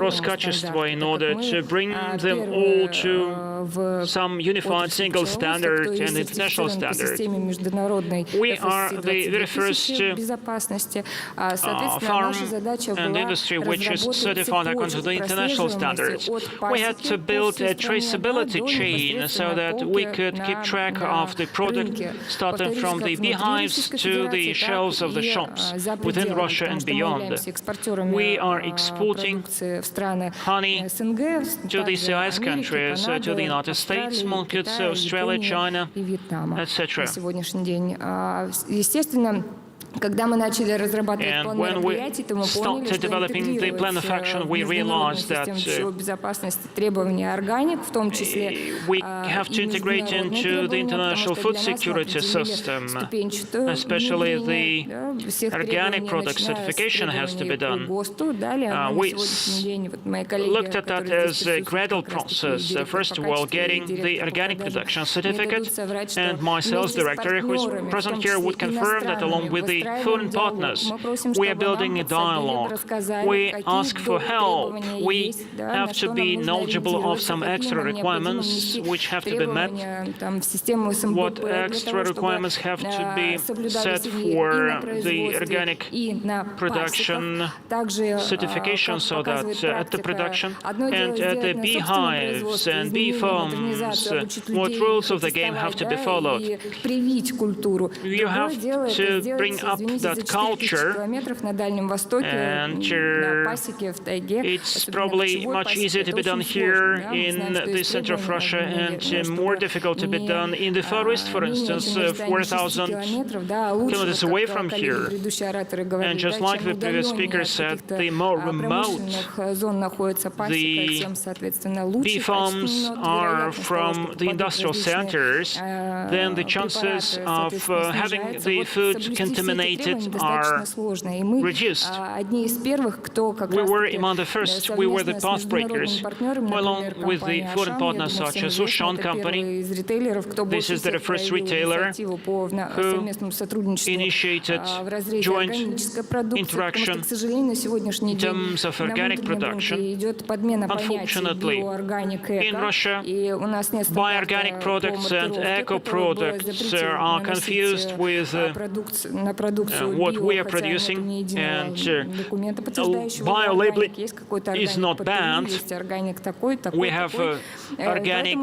Roskачество in order to bring them all to some unified single standard and international standard. We are the very first farm and industry which is certified according to the international standards. We had to build a traceability chain so that we could keep track of the product starting from the beehives to the shelves of the shops within Russia and beyond. We are exporting honey to the CIS countries, to the United States markets, Australia, China, etc. And when we started developing the plan of action, we realized that we have to integrate into the international food security system, especially the organic product certification has to be done. We looked at that as a gradual process. First of all, getting the organic production certificate, and my sales director, who is present here, would confirm that along with the foreign partners. We are building a dialogue. We ask for help. We have to be knowledgeable of some extra requirements which have to be met. What extra requirements have to be set for the organic production certification, so that at the production and at the beehives and bee farms, what rules of the game have to be followed. You have to bring up that culture, and it's probably much easier to be done here in the center of Russia and more difficult to be done in the Far East, for instance, 4,000 kilometers away from here. And just like the previous speaker said, the more remote the bee farms are from the industrial centers, then the chances of having the food contaminated are reduced. We were among the first, we were the path breakers, along with the foreign partners such as Ushan company. This is the first retailer who initiated joint interaction in terms of organic production. Unfortunately, in Russia, bioorganic products and eco products are confused with what we are producing, and bio-labeling is not banned. We have organic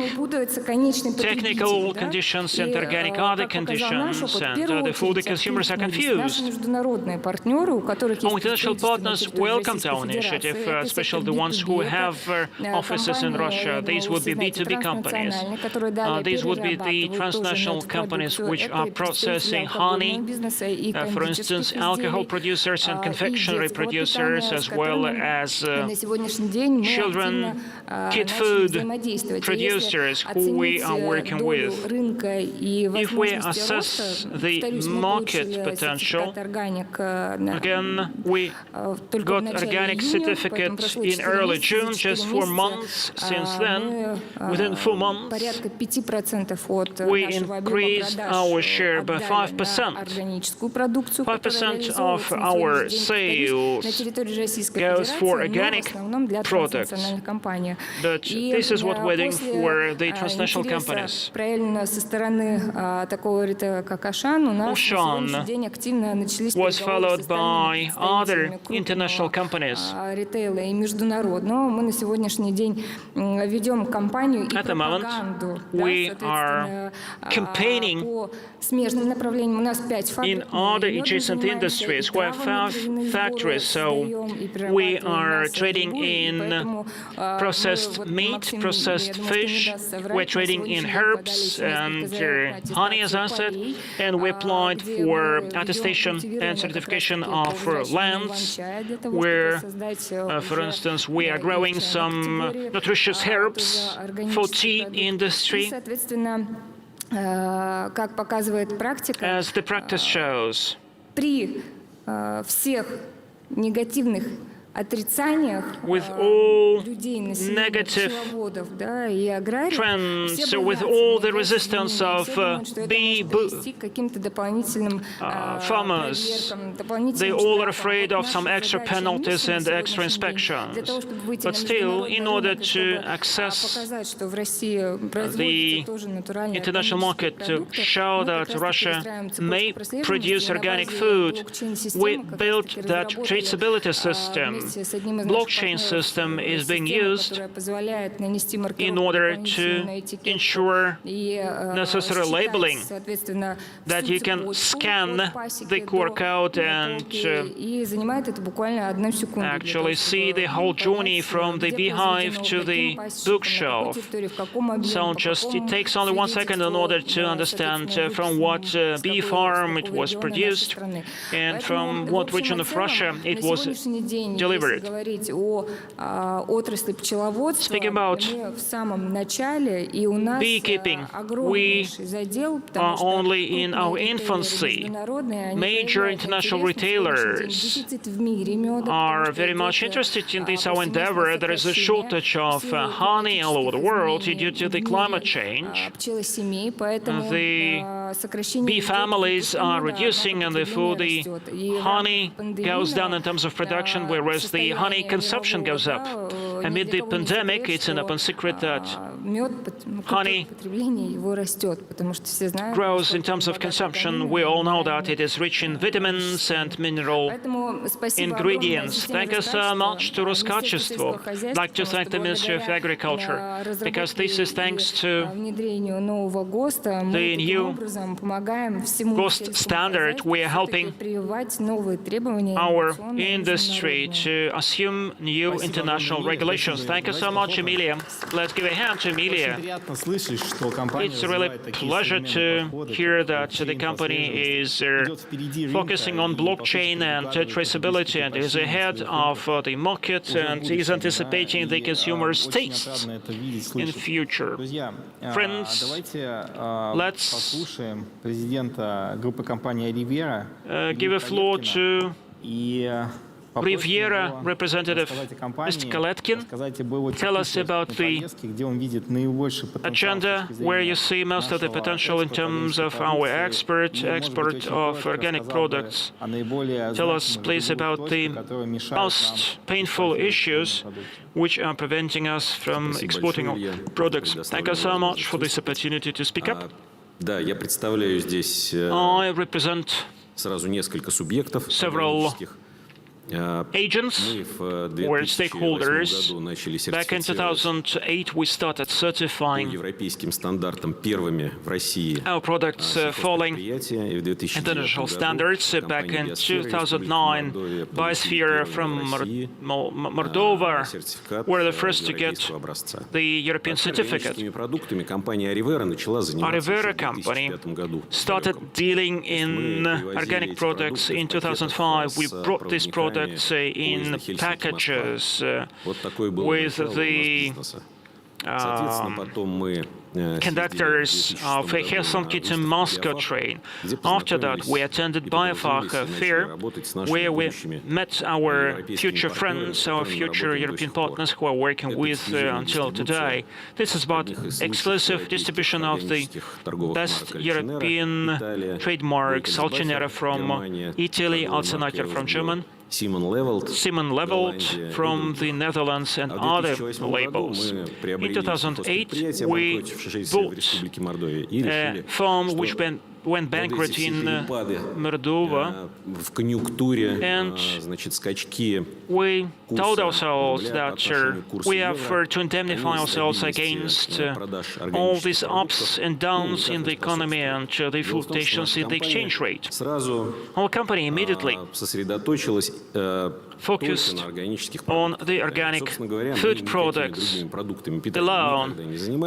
technical conditions and organic other conditions, and therefore the consumers are confused. Our international partners welcomed our initiative, especially the ones who have offices in Russia. These would be B2B companies. These would be the transnational companies which are processing honey, for instance, alcohol producers and confectionery producers, as well as children kid food producers who we are working with. If we assess the market potential, again, we got organic certificate in early June, just 4 months since then. Within 4 months, we increased our share by 5%. 5% of our sales goes for organic products. But this is what we're doing for the transnational companies. Ushan was followed by other international companies. At the moment, we are campaigning in other adjacent industries. We have 5 factories, so we are trading in processed meat, processed fish, we're trading in herbs and honey, as I said, and we applied for attestation and certification of lands where, for instance, we are growing some nutritious herbs for tea industry. As the practice shows, with all negative trends, with all the resistance of bee farmers, they all are afraid of some extra penalties and extra inspections. But still, in order to access the international market, to show that Russia may produce organic food, we built that traceability system. Blockchain system is being used in order to ensure necessary labeling, that you can scan the QR code and actually see the whole journey from the beehive to the bookshelf. So it takes only 1 second in order to understand from what bee farm it was produced and from what region of Russia it was delivered. Speaking about beekeeping, we are only in our infancy. Major international retailers are very much interested in this our endeavor. There is a shortage of honey all over the world due to the climate change. The bee families are reducing, and therefore the honey goes down in terms of production, whereas the honey consumption goes up. Amid the pandemic, it's an open secret that honey grows in terms of consumption. We all know that it is rich in vitamins and mineral ingredients. Thank you so much to Roskачество. I'd like to thank the Ministry of Agriculture, because this is thanks to the new GOST standard. We are helping our industry to assume new international regulations. Thank you so much, Emilia. Let's give a hand to Emilia. It's a really pleasure to hear that the company is focusing on blockchain and traceability and is ahead of the market and is anticipating the consumer's tastes in the future. Friends, let's give a floor to Riviera representative Mr. Kaletkin. Tell us about the agenda, where you see most of the potential in terms of our export of organic products. Tell us, please, about the most painful issues which are preventing us from exporting our products. Thank you so much for this opportunity to speak up. I represent several agents or stakeholders. Back in 2008, we started certifying our products following international standards. Back in 2009, Biosphere from Moldova were the first to get the European certificate. Arivera company started dealing in organic products in 2005. We brought these products in packages with the conductors of a Helsinki to Moscow train. After that, we attended Biofach fair, where we met our future friends, our future European partners who are working with until today. This is about exclusive distribution of the best European trademarks, Alcinera from Italy, Alcinactor from Germany, Simon Leveled from the Netherlands, and other labels. In 2008, we bought a farm which went bankrupt in Moldova, and we told ourselves that we have to indemnify ourselves against all these ups and downs in the economy and the fluctuations in the exchange rate. Our company immediately focused on the organic food products alone.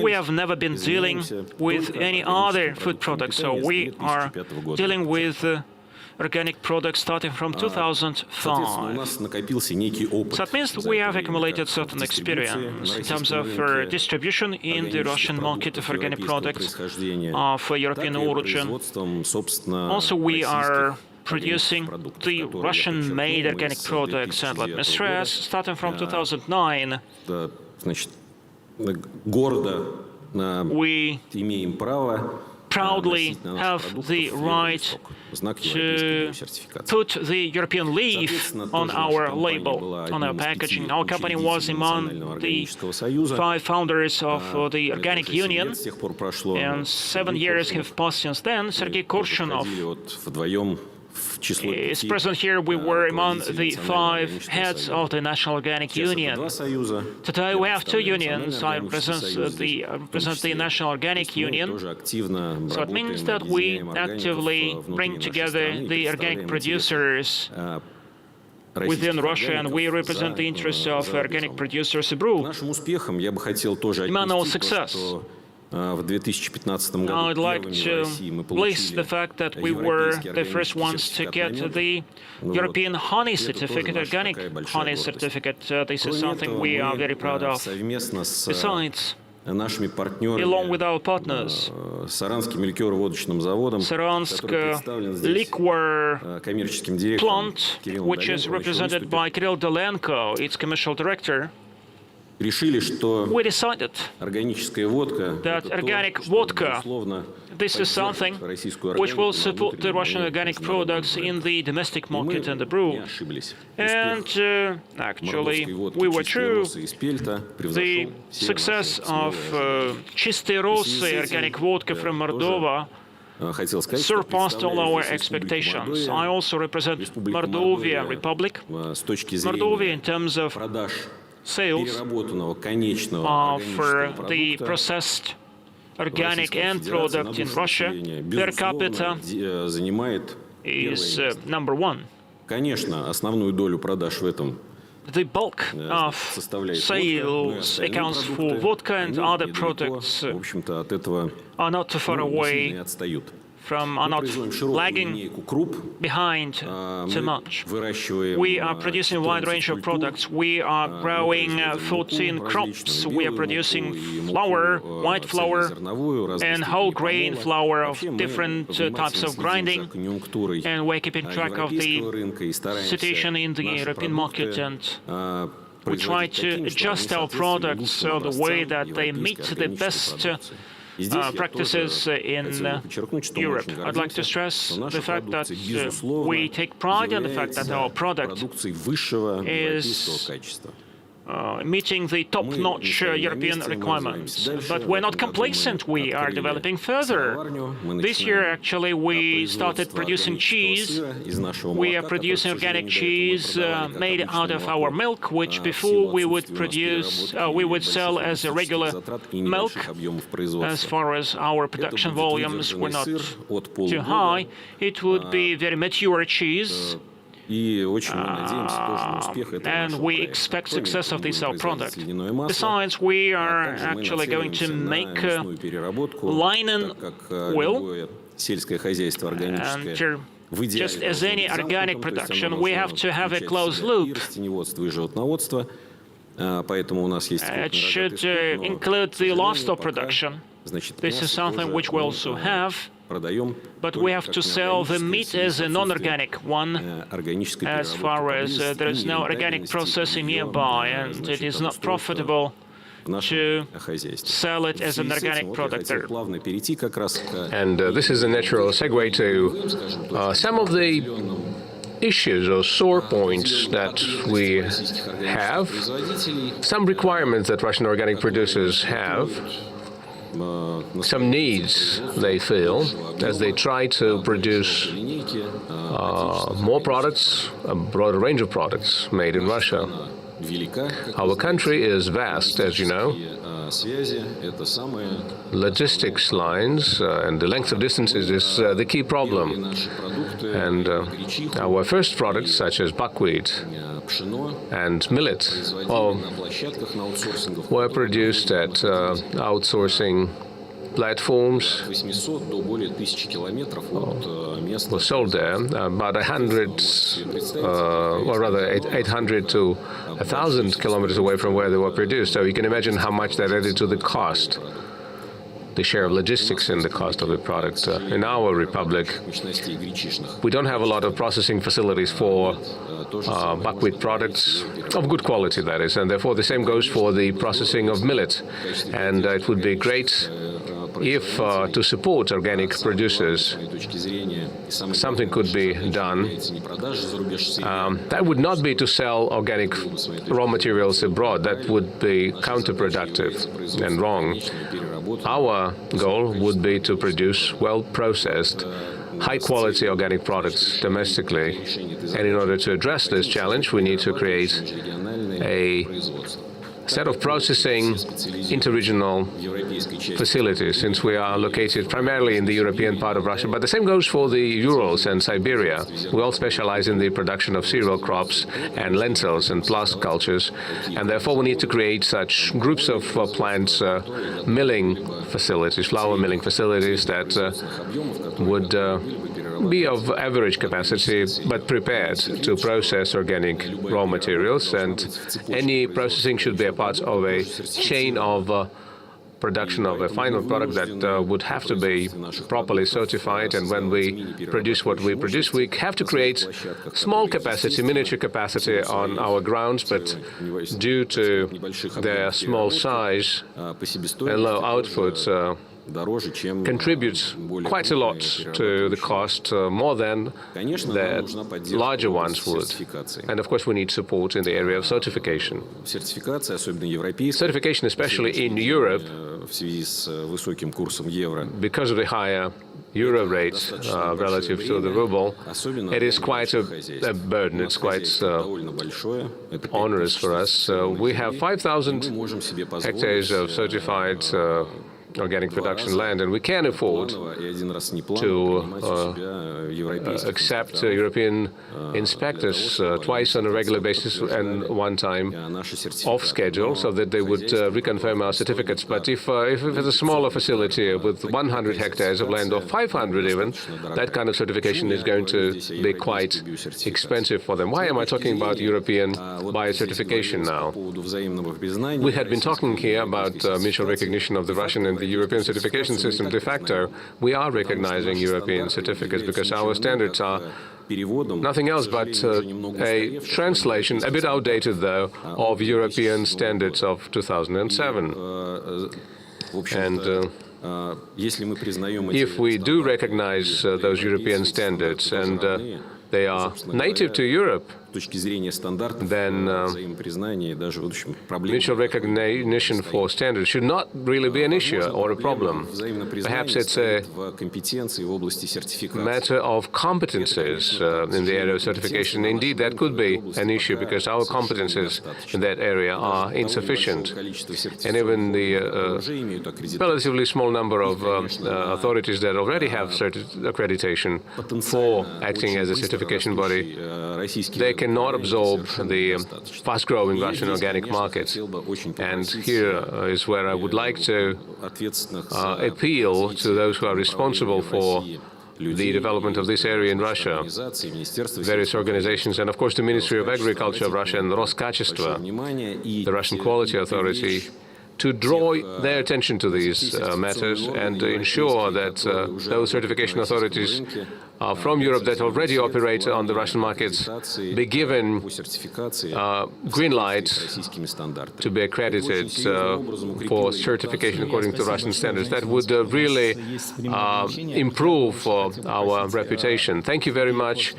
We have never been dealing with any other food products, so we are dealing with organic products starting from 2005. So that means we have accumulated certain experience in terms of distribution in the Russian market of organic products of European origin. Also, we are producing the Russian-made organic products, and let me stress, starting from 2009, we proudly have the right to put the European leaf on our label, on our packaging. Our company was among the 5 founders of the Organic Union, and 7 years have passed since then. Sergei Korshunov is present here. We were among the 5 heads of the National Organic Union. Today we have 2 unions. I represent the National Organic Union. So it means that we actively bring together the organic producers within Russia, and we represent the interests of organic producers abroad. Among our success, I'd like to list the fact that we were the first ones to get the European honey certificate, organic honey certificate. This is something we are very proud of. Besides, along with our partners, Saransk liquor plant, which is represented by Kirill Dolenko, its commercial director, we decided that organic vodka, this is something which will support the Russian organic products in the domestic market and abroad. And actually, we were true. The success of Чистые Россы organic vodka from Moldova surpassed all our expectations. I also represent Mordovia Republic. Mordovia, in terms of sales of the processed organic end product in Russia per capita is number one. The bulk of sales accounts for vodka, and other products are not too far away from, are not lagging behind too much. We are producing a wide range of products. We are growing 14 crops. We are producing flour, white flour, and whole grain flour of different types of grinding. And we're keeping track of the situation in the European market, and we try to adjust our products so the way that they meet the best practices in Europe. I'd like to stress the fact that we take pride in the fact that our product is meeting the top-notch European requirements. But we're not complacent. We are developing further. This year, actually, we started producing cheese. We are producing organic cheese made out of our milk, which before we would produce, we would sell as a regular milk. As far as our production volumes were not too high, it would be very mature cheese. And we expect success of this our product. Besides, we are actually going to make linen wool, and just as any organic production, we have to have a closed loop. It should include the livestock production. This is something which we also have. But we have to sell the meat as a non-organic one, as far as there is no organic processing nearby, and it is not profitable to sell it as an organic product there. And this is a natural segue to some of the issues or sore points that we have, some requirements that Russian organic producers have, some needs they feel as they try to produce more products, a broader range of products made in Russia. Our country is vast, as you know. Logistics lines and the length of distances is the key problem. And our first products, such as buckwheat and millet, were produced at outsourcing platforms, were sold there, about 800 to 1,000 kilometers away from where they were produced. So you can imagine how much that added to the cost, the share of logistics in the cost of the product. In our republic, we don't have a lot of processing facilities for buckwheat products, of good quality, that is, and therefore the same goes for the processing of millet. And it would be great if, to support organic producers, something could be done. That would not be to sell organic raw materials abroad. That would be counterproductive and wrong. Our goal would be to produce well-processed, high-quality organic products domestically. And in order to address this challenge, we need to create a set of processing interregional facilities, since we are located primarily in the European part of Russia. But the same goes for the Urals and Siberia. We all specialize in the production of cereal crops and lentils and plant cultures, and therefore we need to create such groups of plants, milling facilities, flour milling facilities that would be of average capacity, but prepared to process organic raw materials. And any processing should be a part of a chain of production of a final product that would have to be properly certified. And when we produce what we produce, we have to create small capacity, miniature capacity on our grounds, but due to their small size and low output, contributes quite a lot to the cost, more than the larger ones would. And of course, we need support in the area of certification. Certification, especially in Europe, because of the higher euro rate relative to the ruble, it is quite a burden. It's quite onerous for us. We have 5,000 hectares of certified organic production land, and we can afford to accept European inspectors twice on a regular basis and one time off schedule, so that they would reconfirm our certificates. But if it's a smaller facility with 100 hectares of land or 500 even, that kind of certification is going to be quite expensive for them. Why am I talking about European biocertification now? We had been talking here about mutual recognition of the Russian and the European certification system. De facto, we are recognizing European certificates because our standards are nothing else but a translation, a bit outdated though, of European standards of 2007. And if we do recognize those European standards and they are native to Europe, then mutual recognition for standards should not really be an issue or a problem. Perhaps it's a matter of competences in the area of certification. Indeed, that could be an issue because our competences in that area are insufficient. And even the relatively small number of authorities that already have accreditation for acting as a certification body, they cannot absorb the fast-growing Russian organic market. And here is where I would like to appeal to those who are responsible for the development of this area in Russia, various organizations, and of course the Ministry of Agriculture of Russia and Roskачество, the Russian Quality Authority, to draw their attention to these matters and ensure that those certification authorities from Europe that already operate on the Russian markets be given green light to be accredited for certification according to Russian standards. That would really improve our reputation. Thank you very much,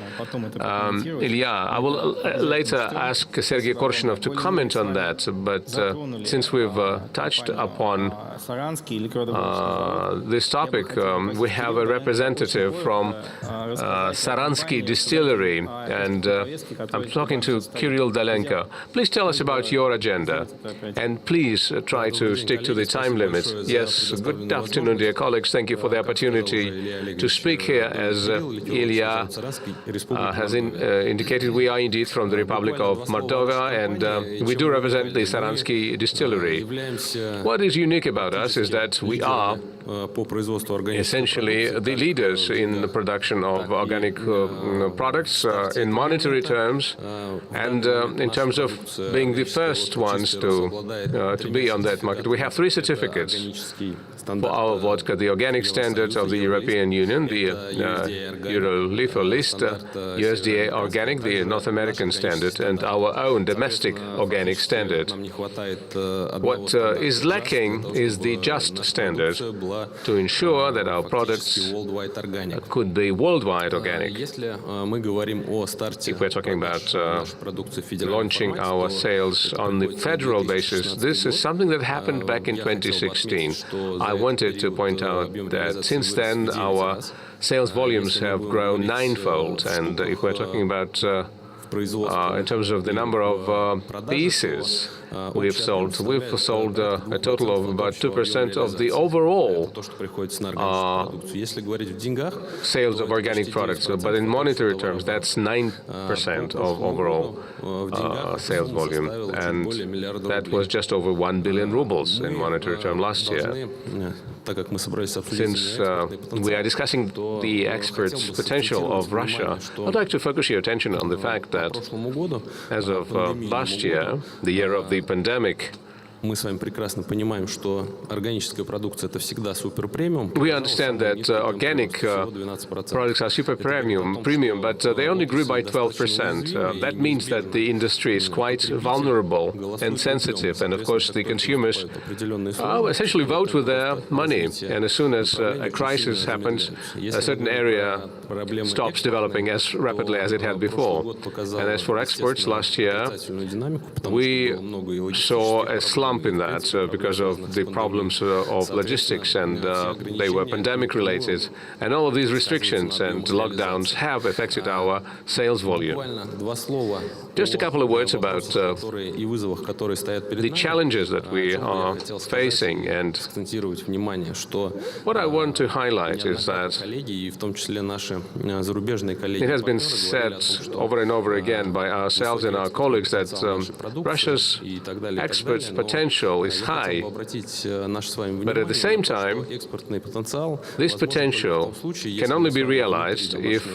Ilya. I will later ask Sergei Korshinov to comment on that, but since we've touched upon this topic, we have a representative from Saransky Distillery, and I'm talking to Kirill Dalenko. Please tell us about your agenda, and please try to stick to the time limit. Yes, good afternoon, dear colleagues. Thank you for the opportunity to speak here. As Ilya has indicated, we are indeed from the Republic of Moldova, and we do represent the Saransky Distillery. What is unique about us is that we are essentially the leaders in the production of organic products in monetary terms, and in terms of being the first ones to be on that market. We have 3 certificates for our vodka: the organic standards of the European Union, the Euro-LIFO list, USDA organic, the North American standard, and our own domestic organic standard. What is lacking is the just standard to ensure that our products could be worldwide organic. If we're talking about launching our sales on the federal basis, this is something that happened back in 2016. I wanted to point out that since then our sales volumes have grown 9-fold, and if we're talking about in terms of the number of pieces we've sold a total of about 2% of the overall sales of organic products. But in monetary terms, that's 9% of overall sales volume, and that was just over 1 billion rubles in monetary term last year. Since we are discussing the exports potential of Russia, I'd like to focus your attention on the fact that as of last year, the year of the pandemic, Мы с вами прекрасно понимаем, что органическая продукция это всегда супер премиум. We understand that organic products are super premium, but they only grew by 12%. That means that the industry is quite vulnerable and sensitive, and of course the consumers essentially vote with their money. And as soon as a crisis happens, a certain area stops developing as rapidly as it had before. And as for exports, last year we saw a slump in that because of the problems of logistics, and they were pandemic related. And all of these restrictions and lockdowns have affected our sales volume. Just a couple of words about the challenges that we are facing. And what I want to highlight is that it has been said over and over again by ourselves and our colleagues that Russia's export potential is high, but at the same time, this potential can only be realized if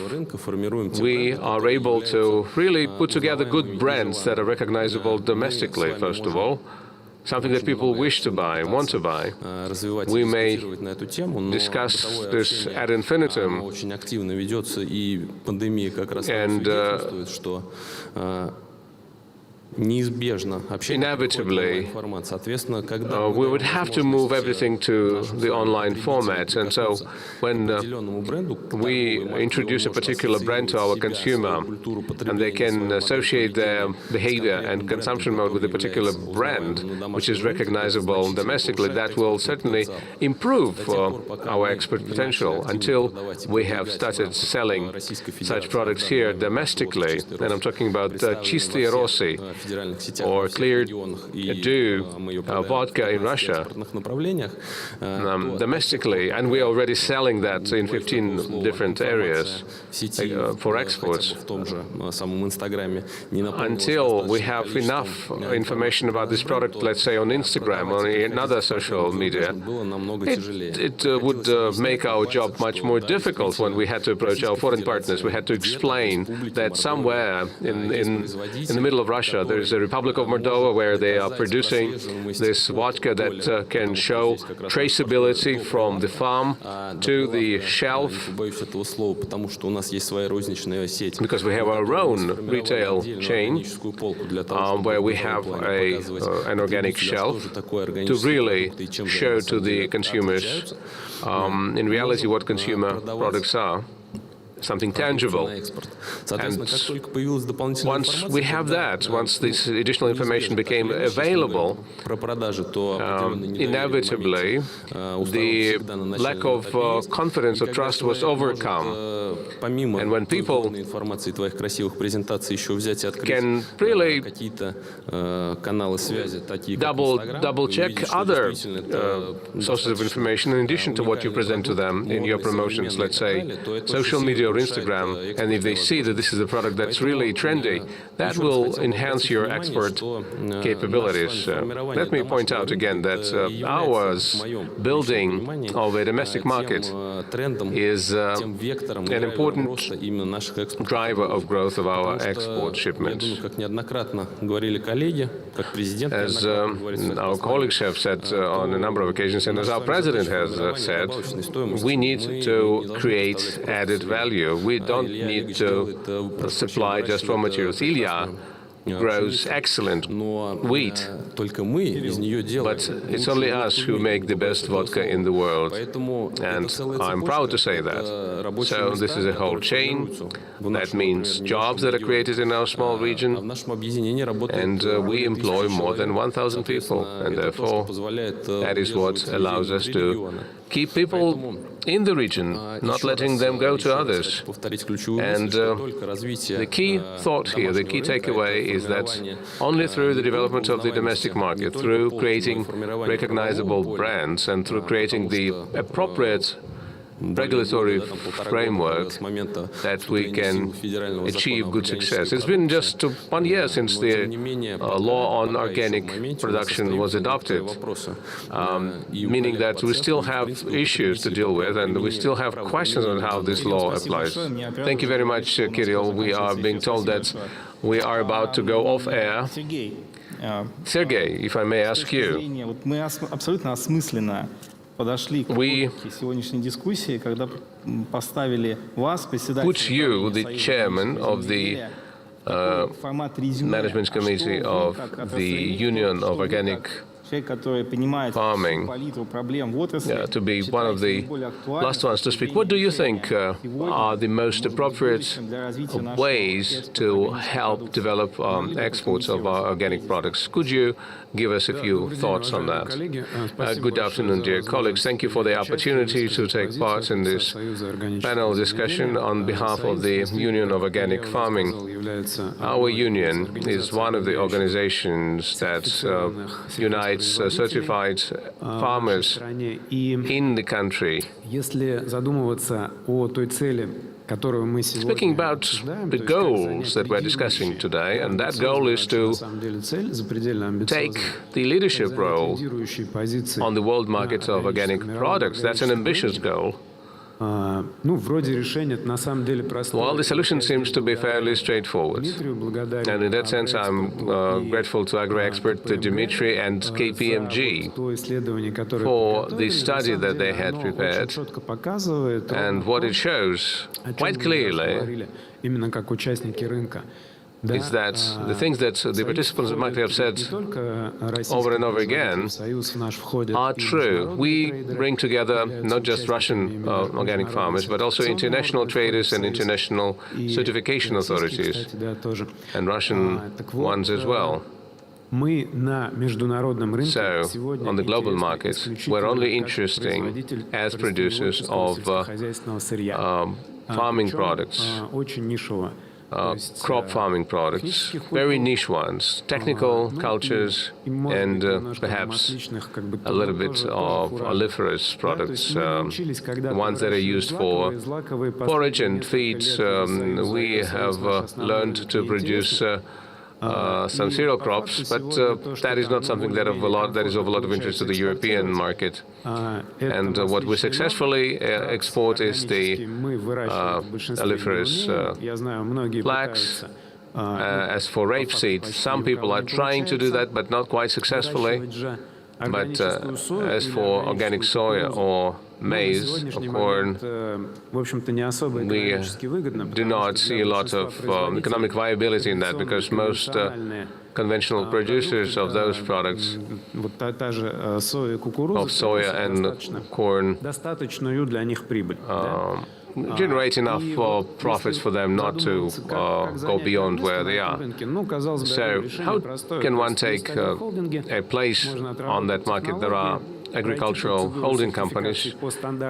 we are able to really put together good brands that are recognizable domestically, first of all, something that people wish to buy, want to buy. We may discuss this ad infinitum, and inevitably, we would have to move everything to the online format. And so when we introduce a particular brand to our consumer and they can associate their behavior and consumption mode with a particular brand, which is recognizable domestically, that will certainly improve our export potential. Until we have started selling such products here domestically, and I'm talking about Чистые Росси, or Clear Dew vodka in Russia domestically, and we are already selling that in 15 different areas for exports. Until we have enough information about this product, let's say on Instagram or in other social media, it would make our job much more difficult when we had to approach our foreign partners. We had to explain that somewhere in the middle of Russia there is a Republic of Moldova where they are producing this vodka that can show traceability from the farm to the shelf, because we have our own retail chain where we have an organic shelf to really show to the consumers in reality what consumer products are. Something tangible. And once we have that, once this additional information became available, inevitably the lack of confidence or trust was overcome. And when people can really double check other sources of information in addition to what you present to them in your promotions, let's say social media or Instagram, and if they see that this is a product that's really trendy, that will enhance your export capabilities. Let me point out again that ours building of a domestic market is an important driver of growth of our export shipments. As our colleagues have said on a number of occasions, and as our president has said, we need to create added value. We don't need to supply just raw materials. Ilya grows excellent wheat, but it's only us who make the best vodka in the world, and I'm proud to say that. So this is a whole chain. That means jobs that are created in our small region, and we employ more than 1,000 people, and therefore that is what allows us to keep people in the region, not letting them go to others. And the key thought here, the key takeaway is that only through the development of the domestic market, through creating recognizable brands and through creating the appropriate regulatory framework, that we can achieve good success. It's been just 1 year since the law on organic production was adopted, meaning that we still have issues to deal with and we still have questions on how this law applies. Thank you very much, Kirill. We are being told that we are about to go off air. Sergey, if I may ask you, Вот мы абсолютно осмысленно подошли к We сегодняшней дискуссии, когда поставили вас, put you, the chairman of the формат резюме. Management Committee of the Union of Organic Человек, который понимает Farming, палитру проблем в отрасли, to be one of the наиболее актуальным last ones to speak. What do you think are the most appropriate ways to help develop exports of our organic products? Could you give us a few thoughts on that? Good afternoon, dear colleagues. Thank you for the opportunity to take part in this panel discussion on behalf of the Union of Organic Farming. Our union is one of the organizations that unites certified farmers in the country. Speaking about the goals that we're discussing today, and that goal is to take the leadership role on the world market of organic products. That's an ambitious goal. Well, the solution seems to be fairly straightforward. And in that sense, I'm grateful to agri-expert Dmitry and KPMG for the study that they had prepared. And what it shows quite clearly is that the things that the participants of the market have said over and over again are true. We bring together not just Russian organic farmers, but also international traders and international certification authorities, and Russian ones as well. So, on the global market, we're only interesting as producers of farming products, crop farming products, very niche ones, technical cultures, and perhaps a little bit of oleferous products, the ones that are used for forage and feeds. We have learned to produce some cereal crops, but that is not something that is of a lot of interest to the European market. And what we successfully export is the oleferous flax. As for rapeseed, some people are trying to do that, but not quite successfully. But as for organic soya or maize or corn, we do not see a lot of economic viability in that, because most conventional producers of those products, of soya and corn, generate enough profits for them not to go beyond where they are. So how can one take a place on that market? There are agricultural holding companies.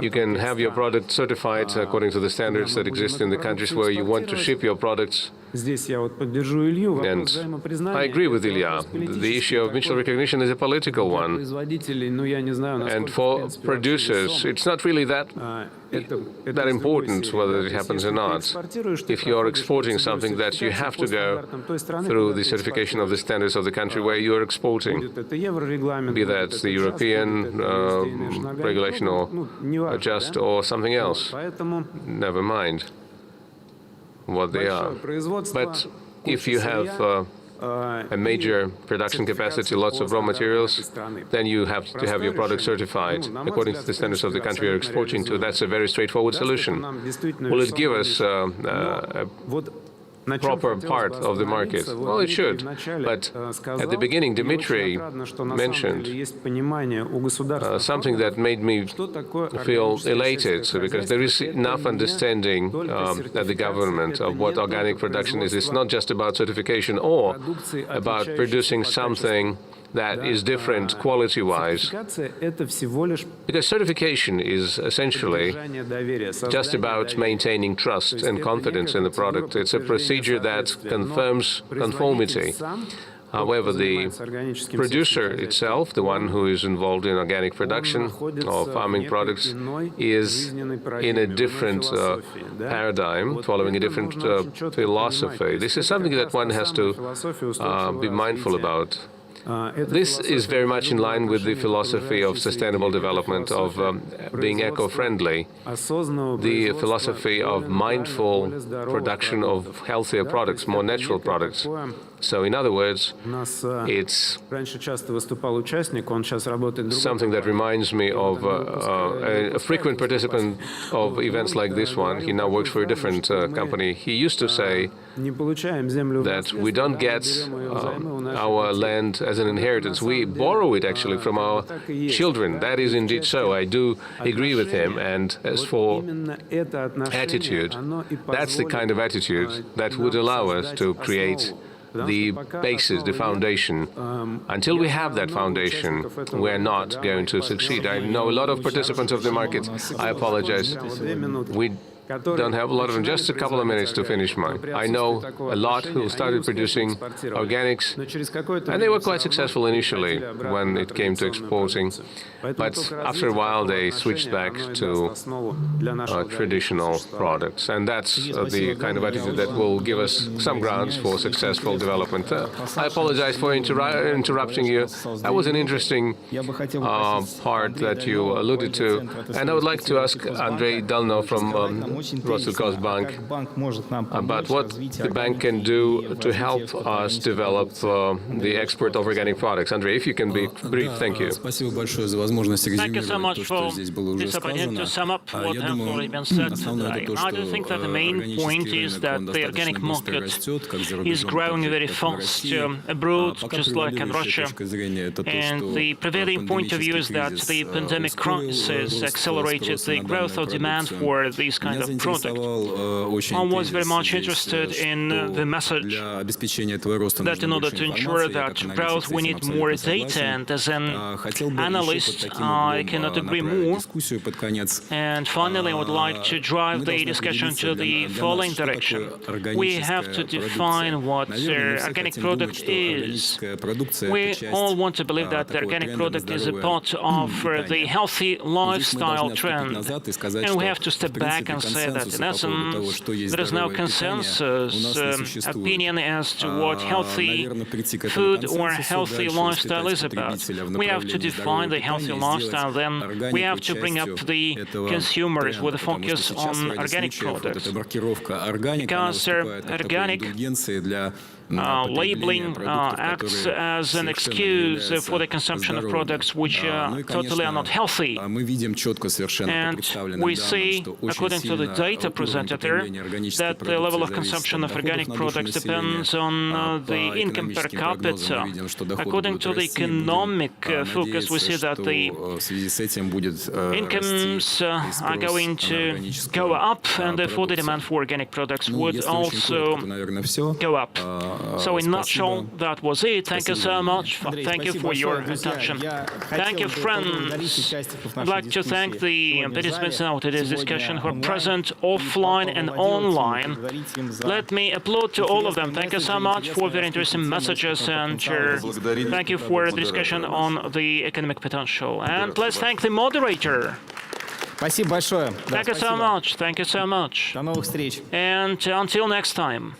You can have your product certified according to the standards that exist in the countries where you want to ship your products. And I agree with Ilya. The issue of mutual recognition is a political one. And for producers, it's not really that important whether it happens or not. If you're exporting something, that you have to go through the certification of the standards of the country where you're exporting, be that the European regulation or just or something else. Never mind what they are. But if you have a major production capacity, lots of raw materials, then you have to have your product certified according to the standards of the country you're exporting to. That's a very straightforward solution. Will it give us a proper part of the market? Well, it should. But at the beginning, Dmitry mentioned something that made me feel elated, because there is enough understanding at the government of what organic production is. It's not just about certification or about producing something that is different quality-wise, because certification is essentially just about maintaining trust and confidence in the product. It's a procedure that confirms conformity. However, the producer itself, the one who is involved in organic production or farming products, is in a different paradigm, following a different philosophy. This is something that one has to be mindful about. This is very much in line with the philosophy of sustainable development, of being eco-friendly, the philosophy of mindful production of healthier products, more natural products. So in other words, it's something that reminds me of a frequent participant of events like this one. He now works for a different company. He used to say that we don't get our land as an inheritance. We borrow it actually from our children. That is indeed so. I do agree with him. And as for attitude, that's the kind of attitude that would allow us to create the basis, the foundation. Until we have that foundation, we're not going to succeed. I know a lot of participants of the market. I apologize. We don't have a lot of them. Just a couple of minutes to finish mine. I know a lot who started producing organics, and they were quite successful initially when it came to exporting. But after a while, they switched back to traditional products. And that's the kind of attitude that will give us some grounds for successful development. I apologize for interrupting you. That was an interesting part that you alluded to. And I would like to ask Andrei Dalno from Bank about what the bank can do to help us develop the export of organic products. Andrei, if you can be brief, thank you. Thank you so much for this opportunity to sum up what has already been said today. I do think that the main point is that the organic market is growing very fast abroad, just like in Russia. And the prevailing point of view is that the pandemic crisis accelerated the growth of demand for these kind of products. I was very much interested in the message that in order to ensure that growth, we need more data. And as an analyst, I cannot agree more. And finally, I would like to drive the discussion to the following direction. We have to define what organic product is. We all want to believe that the organic product is a part of the healthy lifestyle trend. And we have to step back and say that, in essence, there is no consensus opinion as to what healthy food or healthy lifestyle is about. We have to define the healthy lifestyle, then we have to bring up the consumers with a focus on organic products. Because organic labeling acts as an excuse for the consumption of products which totally are not healthy. And we see, according to the data presented there, that the level of consumption of organic products depends on the income per capita. According to the economic focus, we see that the incomes are going to go up, and therefore the demand for organic products would also go up. So in a nutshell, that was it. Thank you so much. Thank you for your attention. Thank you, friends. I'd like to thank the participants in today's discussion who are present offline and online. Let me applaud to all of them. Thank you so much for very interesting messages, and thank you for the discussion on the economic potential. And let's thank the moderator. Спасибо большое. Thank you so much. Thank you so much. До новых встреч. And until next time.